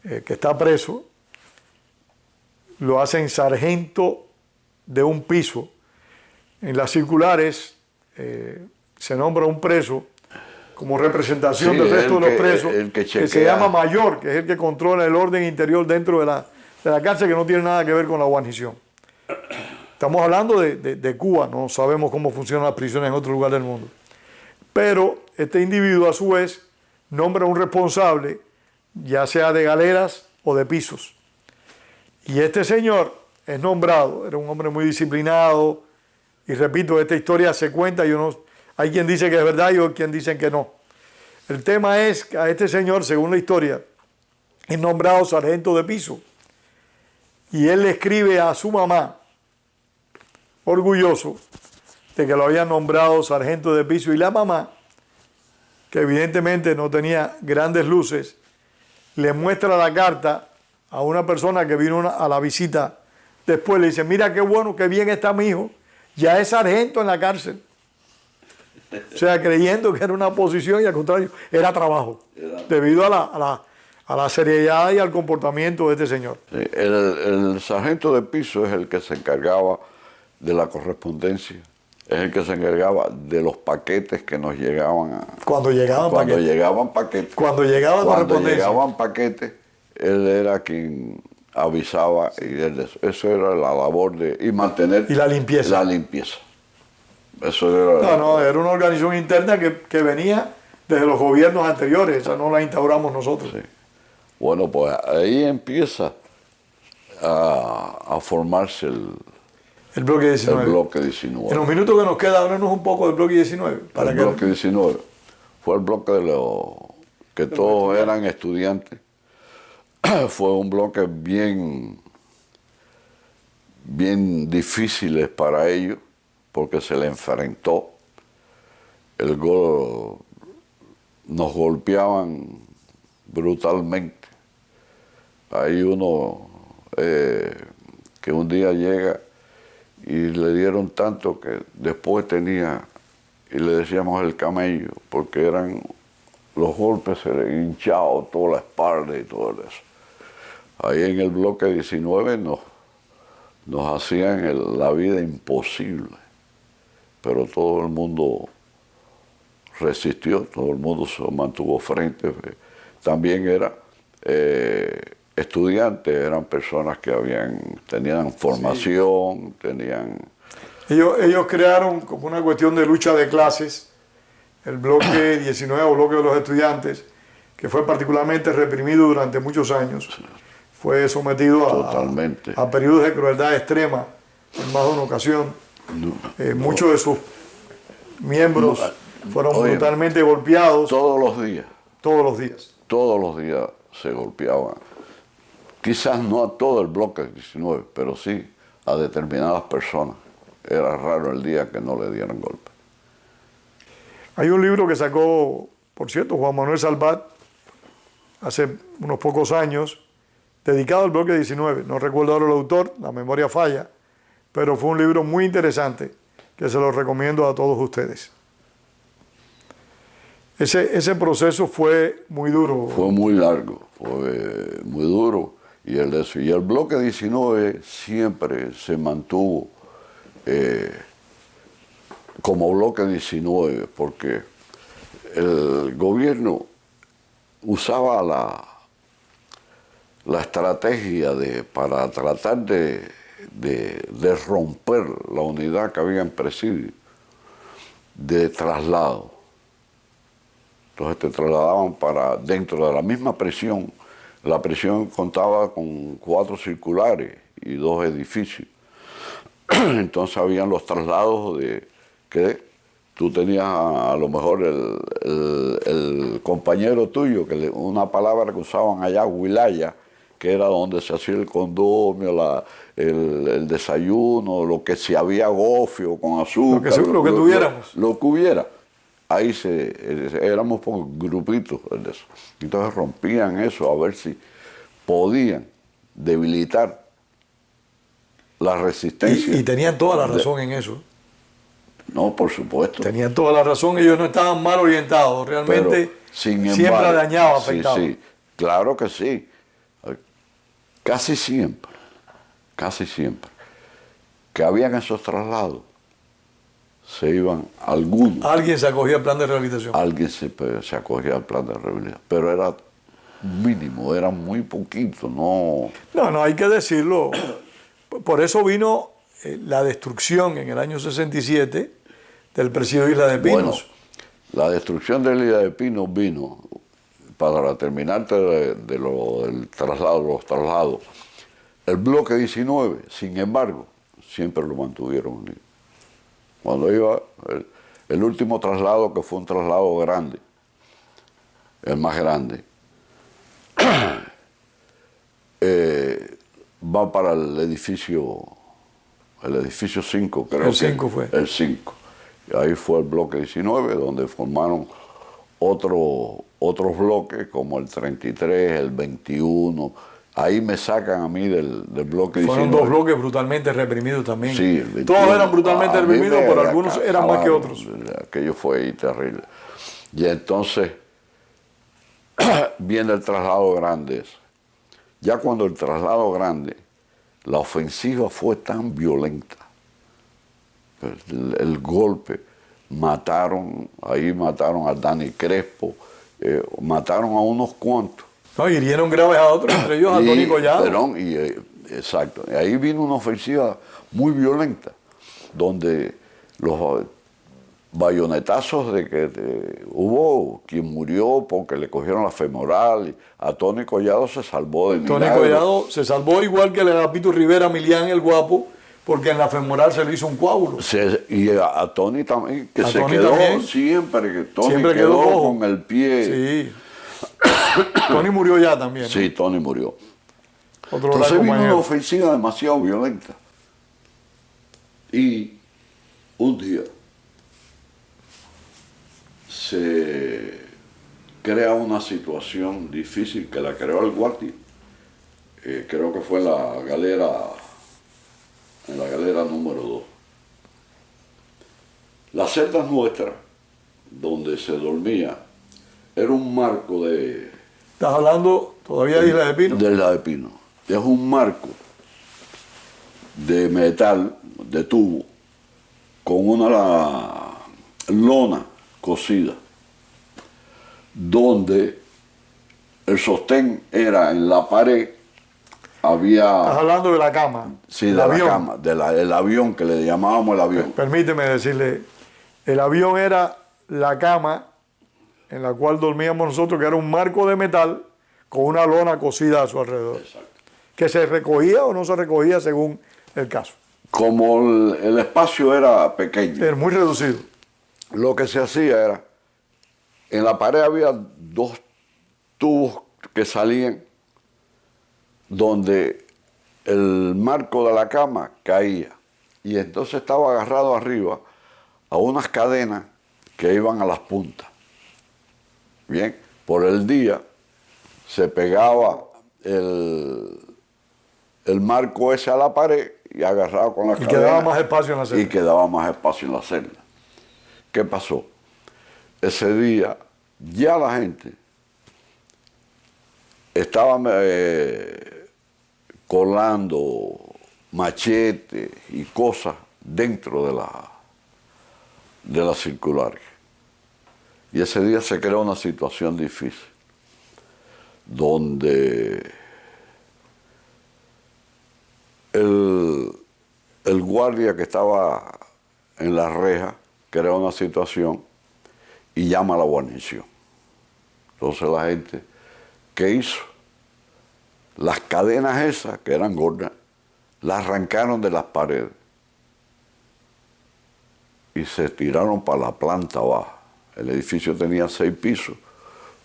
que está preso lo hacen sargento de un piso. En las circulares se nombra un preso como representación del resto de los presos, que se llama mayor, que es el que controla el orden interior dentro de la cárcel, que no tiene nada que ver con la guarnición. Estamos hablando de Cuba, no sabemos cómo funcionan las prisiones en otro lugar del mundo. Pero este individuo, a su vez, nombra un responsable, ya sea de galeras o de pisos. Y este señor es nombrado, era un hombre muy disciplinado, y repito, esta historia se cuenta, hay quien dice que es verdad y hay quien dice que no. El tema es que a este señor, según la historia, es nombrado sargento de piso. Y él le escribe a su mamá, orgulloso de que lo habían nombrado sargento de piso. Y la mamá, que evidentemente no tenía grandes luces, le muestra la carta a una persona que vino a la visita. Después le dice, mira qué bueno, qué bien está mi hijo, ya es sargento en la cárcel. O sea, creyendo que era una posición y al contrario, era trabajo, debido a la seriedad y al comportamiento de este señor. Sí, el sargento de piso es el que se encargaba de la correspondencia, es el que se encargaba de los paquetes que nos llegaban. Cuando llegaban paquetes. Cuando llegaban paquetes, él era quien avisaba, y eso era la labor y mantener... Y la limpieza. La limpieza. Eso era... era una organización interna que venía desde los gobiernos anteriores, esa no la instauramos nosotros. Sí. Bueno, pues ahí empieza a formarse el bloque 19. El bloque 19. En los minutos que nos queda, háblanos un poco del bloque 19. El bloque 19 fue el bloque que todos eran estudiantes. Fue un bloque bien difícil para ellos, porque se le enfrentó. Nos golpeaban brutalmente. Ahí uno que un día llega y le dieron tanto que después tenía, y le decíamos el camello, porque eran los golpes, se le hinchado toda la espalda y todo eso. Ahí en el bloque 19 nos hacían la vida imposible, pero todo el mundo resistió, todo el mundo se mantuvo frente. También era estudiantes, eran personas que tenían formación, tenían... Ellos crearon como una cuestión de lucha de clases, el bloque 19 o bloque de los estudiantes, que fue particularmente reprimido durante muchos años. Fue sometido a periodos de crueldad extrema en más de una ocasión. Muchos de sus miembros fueron brutalmente golpeados. Todos los días. Todos los días. Todos los días se golpeaban. Quizás no a todo el bloque 19, pero sí a determinadas personas. Era raro el día que no le dieran golpe. Hay un libro que sacó, por cierto, Juan Manuel Salvat, hace unos pocos años, dedicado al bloque 19. No recuerdo ahora el autor, la memoria falla, pero fue un libro muy interesante que se lo recomiendo a todos ustedes. Ese proceso fue muy duro. Fue muy largo, fue muy duro. Y el bloque 19 siempre se mantuvo como bloque 19, porque el gobierno usaba la estrategia para tratar de romper la unidad que había en presidio de traslado. Entonces te trasladaban para dentro de la misma prisión. La prisión contaba con 4 circulares y 2 edificios. Entonces habían los traslados de que tú tenías a lo mejor el compañero tuyo, una palabra que usaban allá, wilaya, que era donde se hacía el condomio, el desayuno, lo que si había gofio con azúcar. Lo que tuviéramos. Lo que hubiera. Ahí éramos por grupitos de eso. Entonces rompían eso a ver si podían debilitar la resistencia. Y tenían toda la razón en eso. No, por supuesto. Tenían toda la razón, ellos no estaban mal orientados, realmente. Pero, siempre dañaba, afectaba. Sí, claro que sí. Casi siempre que habían esos traslados, se iban algunos. Alguien se acogía al plan de rehabilitación. Alguien se acogía al plan de rehabilitación, pero era mínimo, era muy poquito, no. No, hay que decirlo. Por eso vino la destrucción en el año 67 del presidio de Isla de Pinos. Bueno, la destrucción de la Isla de Pinos vino, para terminarte del traslado, los traslados, el bloque 19, sin embargo, siempre lo mantuvieron unido. Cuando iba el último traslado, que fue un traslado grande, el más grande, va para el edificio 5, creo. El 5 fue. El 5. Y ahí fue el bloque 19, donde formaron otros bloques, como el 33, el 21. Ahí me sacan a mí del bloque 19. Fueron 2 bloques brutalmente reprimidos también. Sí, el 21. Todos eran brutalmente reprimidos, pero algunos eran más que otros. Aquello fue terrible. Y entonces viene el traslado grande. Ya cuando el traslado grande, la ofensiva fue tan violenta, el golpe, mataron a Dani Crespo, mataron a unos cuantos. No, hirieron graves a otros, entre ellos a Tony Collado. Exacto. Y ahí vino una ofensiva muy violenta, donde los bayonetazos de que hubo quien murió porque le cogieron la femoral. A Tony Collado se salvó de milagro. Tony Collado se salvó igual que el Agapito Rivera Milián, el guapo, porque en la femoral se le hizo un coágulo. Y a Tony también, que se quedó también. Siempre quedó con el pie. Sí. Tony murió ya también, ¿no? Sí, Tony murió. Entonces vino una ofensiva demasiado violenta. Y un día se crea una situación difícil que la creó el guardia. Creo que fue la galera en la galera número 2. Las celdas nuestras, donde se dormía, era un marco de... ¿Estás hablando todavía de Isla de Pino? De Isla de Pino. Es un marco de metal, de tubo, con una lona cosida, donde el sostén era en la pared, había... Estás hablando de la cama. Sí, de la cama, del avión, que le llamábamos el avión. Permíteme decirle, el avión era la cama en la cual dormíamos nosotros, que era un marco de metal con una lona cosida a su alrededor. Exacto. Que se recogía o no se recogía según el caso. Como el espacio era pequeño, Era muy reducido. lo que se hacía era, en la pared había 2 tubos que salían donde el marco de la cama caía. Y entonces estaba agarrado arriba a unas cadenas que iban a las puntas. Bien, por el día se pegaba el marco ese a la pared y agarrado con la cadena. Y quedaba más espacio en la celda. Y quedaba más espacio en la celda. ¿Qué pasó? Ese día ya la gente estaba colando machetes y cosas dentro de la circular. Y ese día se creó una situación difícil, donde el guardia que estaba en la reja crea una situación y llama a la guarnición. Entonces la gente, ¿qué hizo? Las cadenas esas, que eran gordas, las arrancaron de las paredes y se tiraron para la planta baja. El edificio tenía 6 pisos,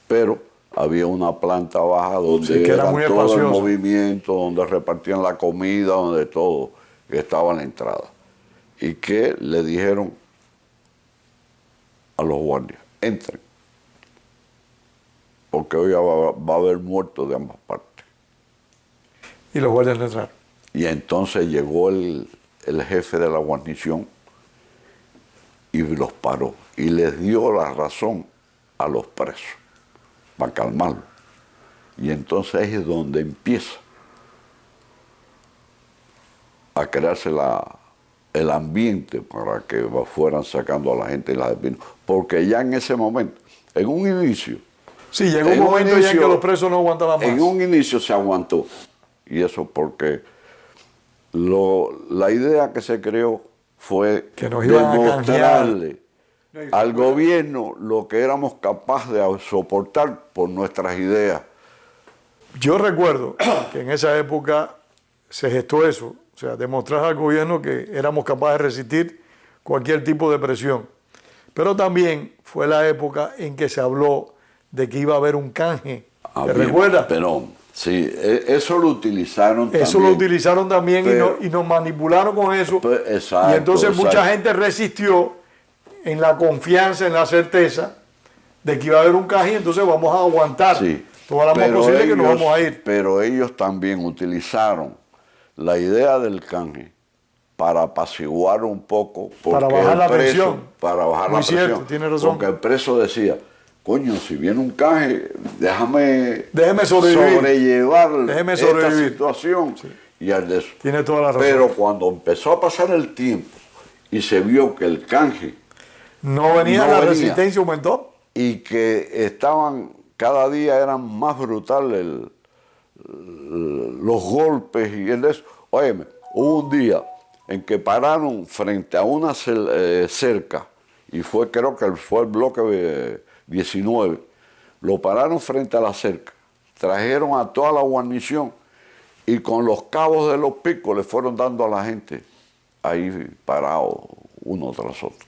pero había una planta baja donde que era era muy todo el espacioso. movimiento, donde repartían la comida, donde todo, que estaba en la entrada. Y que le dijeron a los guardias, entren, porque hoy va a haber muertos de ambas partes. Y los guardias no entraron. Y entonces llegó el jefe de la guarnición y los paró y les dio la razón a los presos para calmarlos. Y entonces ahí es donde empieza a crearse el ambiente para que fueran sacando a la gente de Isla de Pino. Porque ya en ese momento, en un inicio... Sí, llegó un momento ya en que los presos no aguantaban más. En un inicio se aguantó. Y eso porque la idea que se creó fue que nos iban a demostrarle al gobierno lo que éramos capaces de soportar por nuestras ideas. Yo recuerdo que en esa época se gestó eso, o sea, demostrar al gobierno que éramos capaces de resistir cualquier tipo de presión. Pero también fue la época en que se habló de que iba a haber un canje. ¿Te recuerdas? Pero sí, eso lo utilizaron también. Eso lo utilizaron también, pero, y nos manipularon con eso. Exacto, y entonces mucha gente resistió en la confianza, en la certeza de que iba a haber un canje, entonces vamos a aguantar toda la más posible que nos vamos a ir. Pero ellos también utilizaron la idea del canje para apaciguar un poco, para bajar la presión. Para bajar la presión. Cierto, tiene razón. Porque el preso decía, coño, si viene un canje, déjame sobrellevar esta situación. Sí. Y al de eso. Tiene toda la razón. Pero cuando empezó a pasar el tiempo y se vio que el canje no venía, la resistencia aumentó. Y que estaban, cada día eran más brutales los golpes y el de eso. Óyeme, hubo un día en que pararon frente a una cerca, y creo que fue el bloque 19, lo pararon frente a la cerca, trajeron a toda la guarnición y con los cabos de los picos le fueron dando a la gente ahí parado uno tras otro.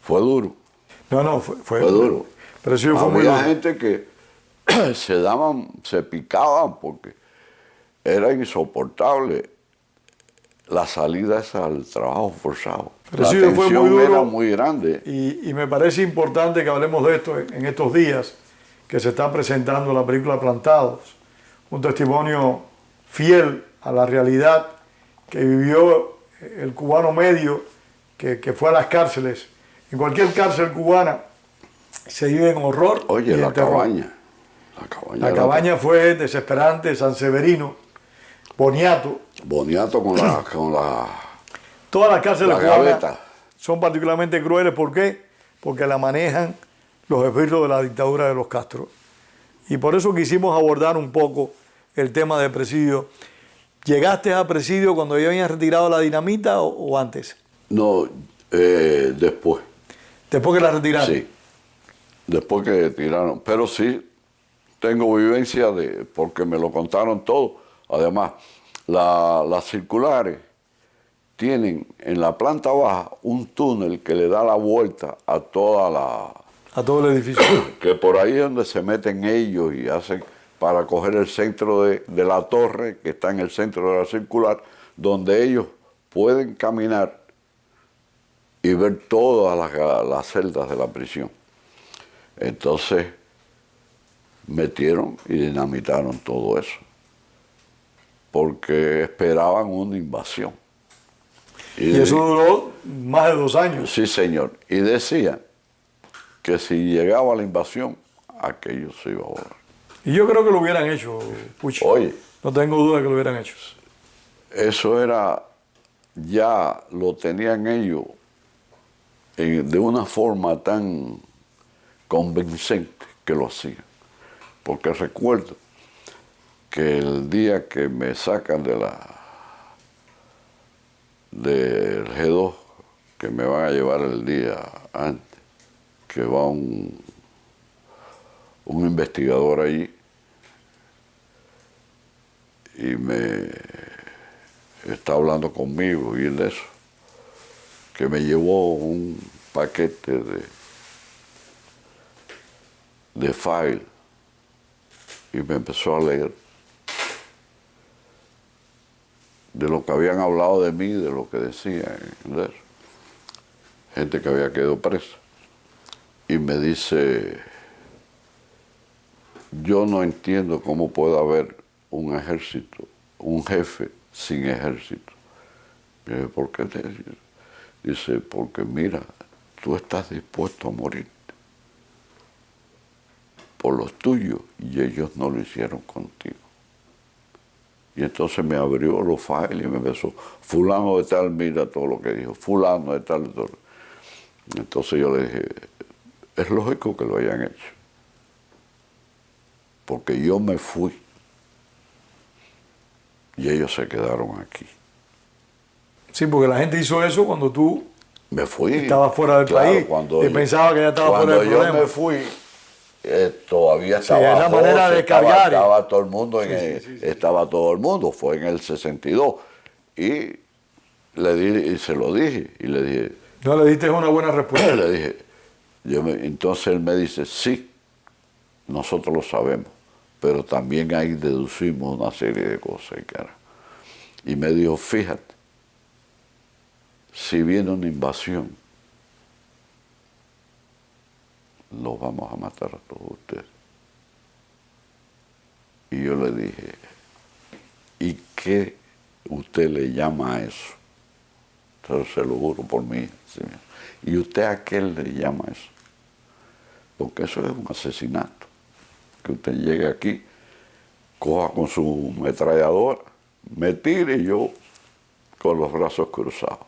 Fue duro. No, fue duro. Pero sí fue muy duro. duro. Había gente que se picaban porque era insoportable la salida esa al trabajo forzado. Pero la tensión fue muy duro, era muy grande. Y me parece importante que hablemos de esto en estos días que se está presentando la película Plantados, un testimonio fiel a la realidad que vivió el cubano medio que fue a las cárceles. En cualquier cárcel cubana se vive en horror. Oye, y en la terror. cabaña. La cabaña fue desesperante, San Severino, Boniato. Boniato con la Todas las cárceles la cubanas gaveta. son particularmente crueles. ¿Por qué? Porque la manejan los esbirros de la dictadura de los Castro. Y por eso quisimos abordar un poco el tema de presidio. ¿Llegaste a presidio cuando ya habían retirado la dinamita o antes? No, después. Después que la retiraron. Sí, después que tiraron. Pero sí, tengo vivencia porque me lo contaron todo. Además, las circulares tienen en la planta baja un túnel que le da la vuelta a A todo el edificio. que por ahí es donde se meten ellos y hacen para coger el centro de la torre, que está en el centro de la circular, donde ellos pueden caminar y ver todas las celdas de la prisión. Entonces, metieron y dinamitaron todo eso, porque esperaban una invasión. Y eso duró más de 2 años. Sí, señor. Y decían que si llegaba la invasión, aquello se iba a borrar. Y yo creo que lo hubieran hecho, Pucho. Oye, No tengo duda que lo hubieran hecho. eso era, ya lo tenían ellos de una forma tan convincente que lo hacían. Porque recuerdo que el día que me sacan del G2, que me van a llevar el día antes, que va un investigador allí y me está hablando conmigo y de eso, que me llevó un paquete de file y me empezó a leer de lo que habían hablado de mí, de lo que decían, de eso. Gente que había quedado presa. Y me dice, yo no entiendo cómo puede haber un ejército, un jefe sin ejército. Y yo, ¿por qué? Dice, porque mira, tú estás dispuesto a morir por los tuyos y ellos no lo hicieron contigo. Y entonces me abrió los files y me empezó, fulano de tal, mira todo lo que dijo, fulano de tal, todo. Entonces yo le dije, es lógico que lo hayan hecho, porque yo me fui y ellos se quedaron aquí. Sí, porque la gente hizo eso cuando tú Me fui. estabas fuera del país y pensaba que ya estaba fuera del problema. Cuando yo me fui, todavía estaba es la manera de cargar. Estaba todo el mundo, estaba todo el mundo, fue en el 62. Y le di, y se lo dije, y le dije... No le diste una buena respuesta. Le dije, entonces él me dice, sí, nosotros lo sabemos, pero también ahí deducimos una serie de cosas. Y me dijo, fíjate, si viene una invasión, los vamos a matar a todos ustedes. Y yo le dije, ¿y qué usted le llama a eso? Entonces se lo juro por mí, señor. ¿Y usted a qué le llama eso? Porque eso es un asesinato. Que usted llegue aquí, coja con su ametralladora, me tire y yo con los brazos cruzados.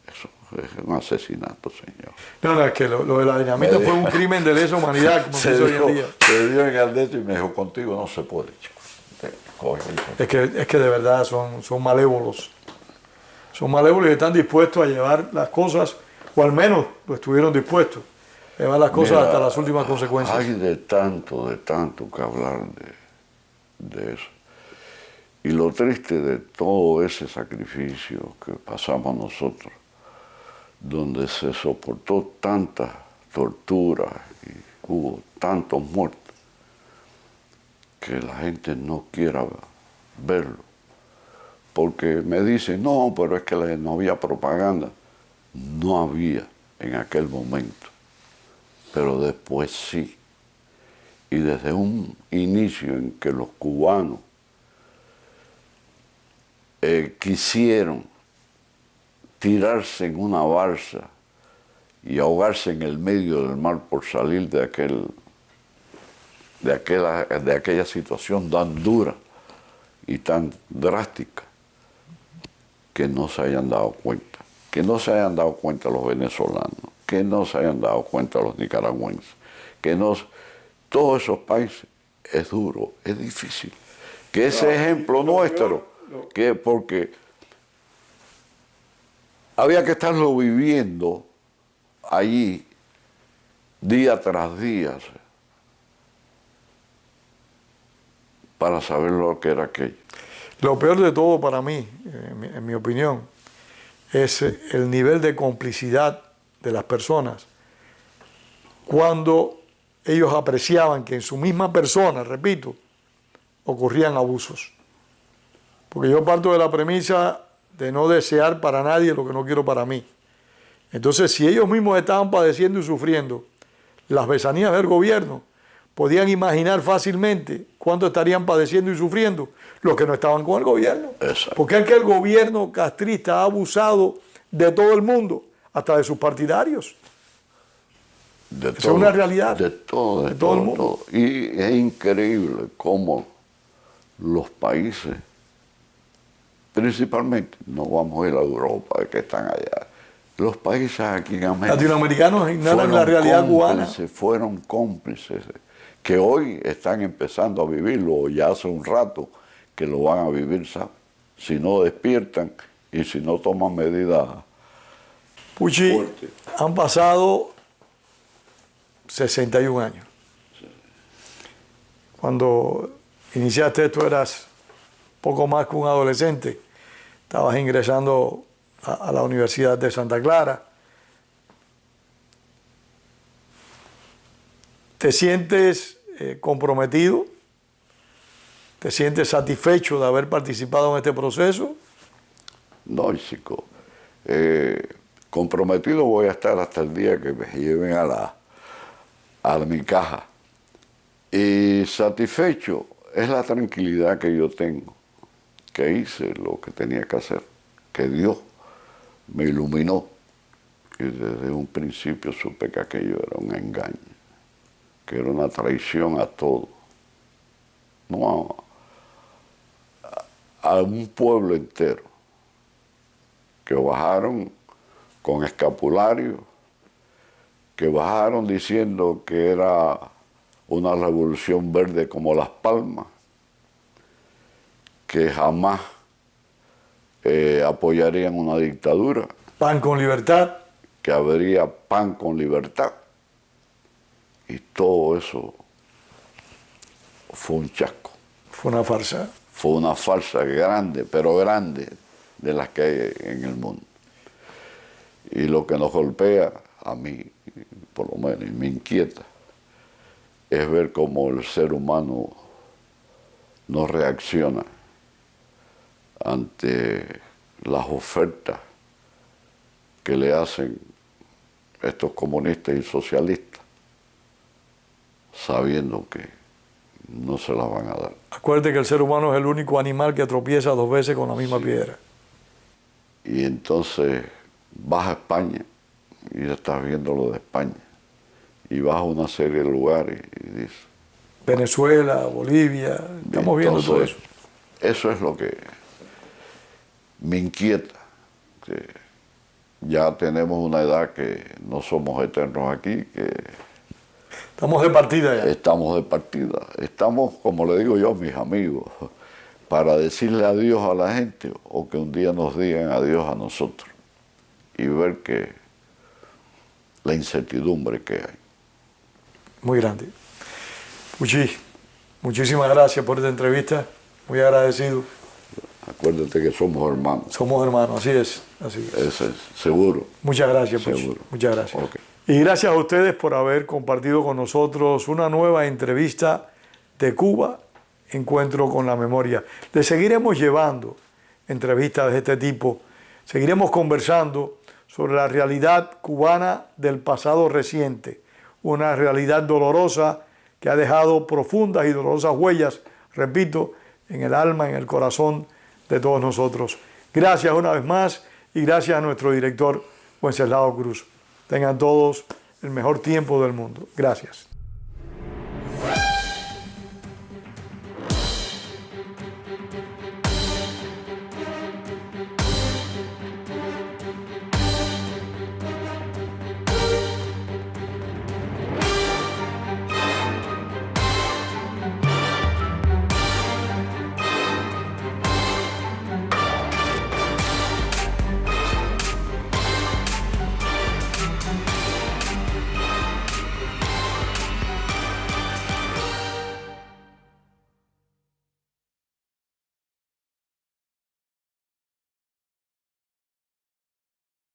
Eso es un asesinato, señor. No, es que lo de la dinamita fue un crimen de lesa humanidad, como se dice hoy en día. Se dio en el dedo y me dijo, contigo no se puede, chico. Es que de verdad son malévolos. Son malévolos y están dispuestos a llevar las cosas, o al menos lo estuvieron dispuestos, a llevar las cosas hasta las últimas consecuencias. Hay de tanto que hablar de eso. Y lo triste de todo ese sacrificio que pasamos nosotros, donde se soportó tanta tortura y hubo tantos muertos, que la gente no quiera verlo. Porque me dicen, no, pero es que no había propaganda. No había en aquel momento, pero después sí. Y desde un inicio en que los cubanos quisieron tirarse en una balsa y ahogarse en el medio del mar por salir de aquella situación tan dura y tan drástica, que no se hayan dado cuenta, los venezolanos, que no se hayan dado cuenta los nicaragüenses, todos esos países. Es duro, es difícil. Que ese ejemplo nuestro, porque había que estarlo viviendo allí día tras día para saber lo que era aquello. Lo peor de todo para mí, en mi opinión, es el nivel de complicidad de las personas cuando ellos apreciaban que en su misma persona, repito, ocurrían abusos. Porque yo parto de la premisa de no desear para nadie lo que no quiero para mí. Entonces, si ellos mismos estaban padeciendo y sufriendo las besanías del gobierno, podían imaginar fácilmente cuánto estarían padeciendo y sufriendo los que no estaban con el gobierno. Exacto. Porque es que el gobierno castrista ha abusado de todo el mundo, hasta de sus partidarios. Es una realidad. De todo el mundo. Todo. Y es increíble cómo los países, principalmente, no vamos a ir a Europa, que están allá, los países aquí en América latinoamericanos ignoran la realidad cubana. Fueron cómplices, que hoy están empezando a vivirlo, ya hace un rato que lo van a vivir, ¿sabes? Si no despiertan y si no toman medidas Puchi, fuertes. Han pasado 61 años. Sí. Cuando iniciaste esto eras poco más que un adolescente. Estabas ingresando a la Universidad de Santa Clara. ¿Te sientes comprometido? ¿Te sientes satisfecho de haber participado en este proceso? No, chico. Comprometido voy a estar hasta el día que me lleven a mi caja. Y satisfecho es la tranquilidad que yo tengo, que hice lo que tenía que hacer, que Dios me iluminó. Y desde un principio supe que aquello era un engaño, que era una traición a todo. No a un pueblo entero, que bajaron con escapulario, que bajaron diciendo que era una revolución verde como Las Palmas, que jamás apoyarían una dictadura. Pan con libertad. Que habría pan con libertad. Y todo eso fue un chasco. Fue una farsa. Fue una farsa grande, pero grande, de las que hay en el mundo. Y lo que nos golpea, a mí, por lo menos, y me inquieta, es ver cómo el ser humano no reacciona ante las ofertas que le hacen estos comunistas y socialistas, sabiendo que no se las van a dar. Acuérdate que el ser humano es el único animal que tropieza 2 veces con la misma piedra. Y entonces vas a España y ya estás viendo lo de España. Y vas a una serie de lugares y dices... Venezuela, Bolivia, estamos viendo todo eso. Eso es lo que me inquieta. Que ya tenemos una edad que no somos eternos aquí, que... Estamos de partida ya. Estamos de partida. Estamos, como le digo yo a mis amigos, para decirle adiós a la gente o que un día nos digan adiós a nosotros y ver que la incertidumbre que hay. Muy grande. Puchi, muchísimas gracias por esta entrevista. Muy agradecido. Acuérdate que somos hermanos. Somos hermanos, así es. Así es. Eso es, seguro. Muchas gracias, Puchi. Seguro. Muchas gracias. Okay. Y gracias a ustedes por haber compartido con nosotros una nueva entrevista de Cuba, Encuentro con la Memoria. Les seguiremos llevando entrevistas de este tipo. Seguiremos conversando sobre la realidad cubana del pasado reciente. Una realidad dolorosa que ha dejado profundas y dolorosas huellas, repito, en el alma, en el corazón de todos nosotros. Gracias una vez más y gracias a nuestro director Wenceslao Cruz. Tengan todos el mejor tiempo del mundo. Gracias.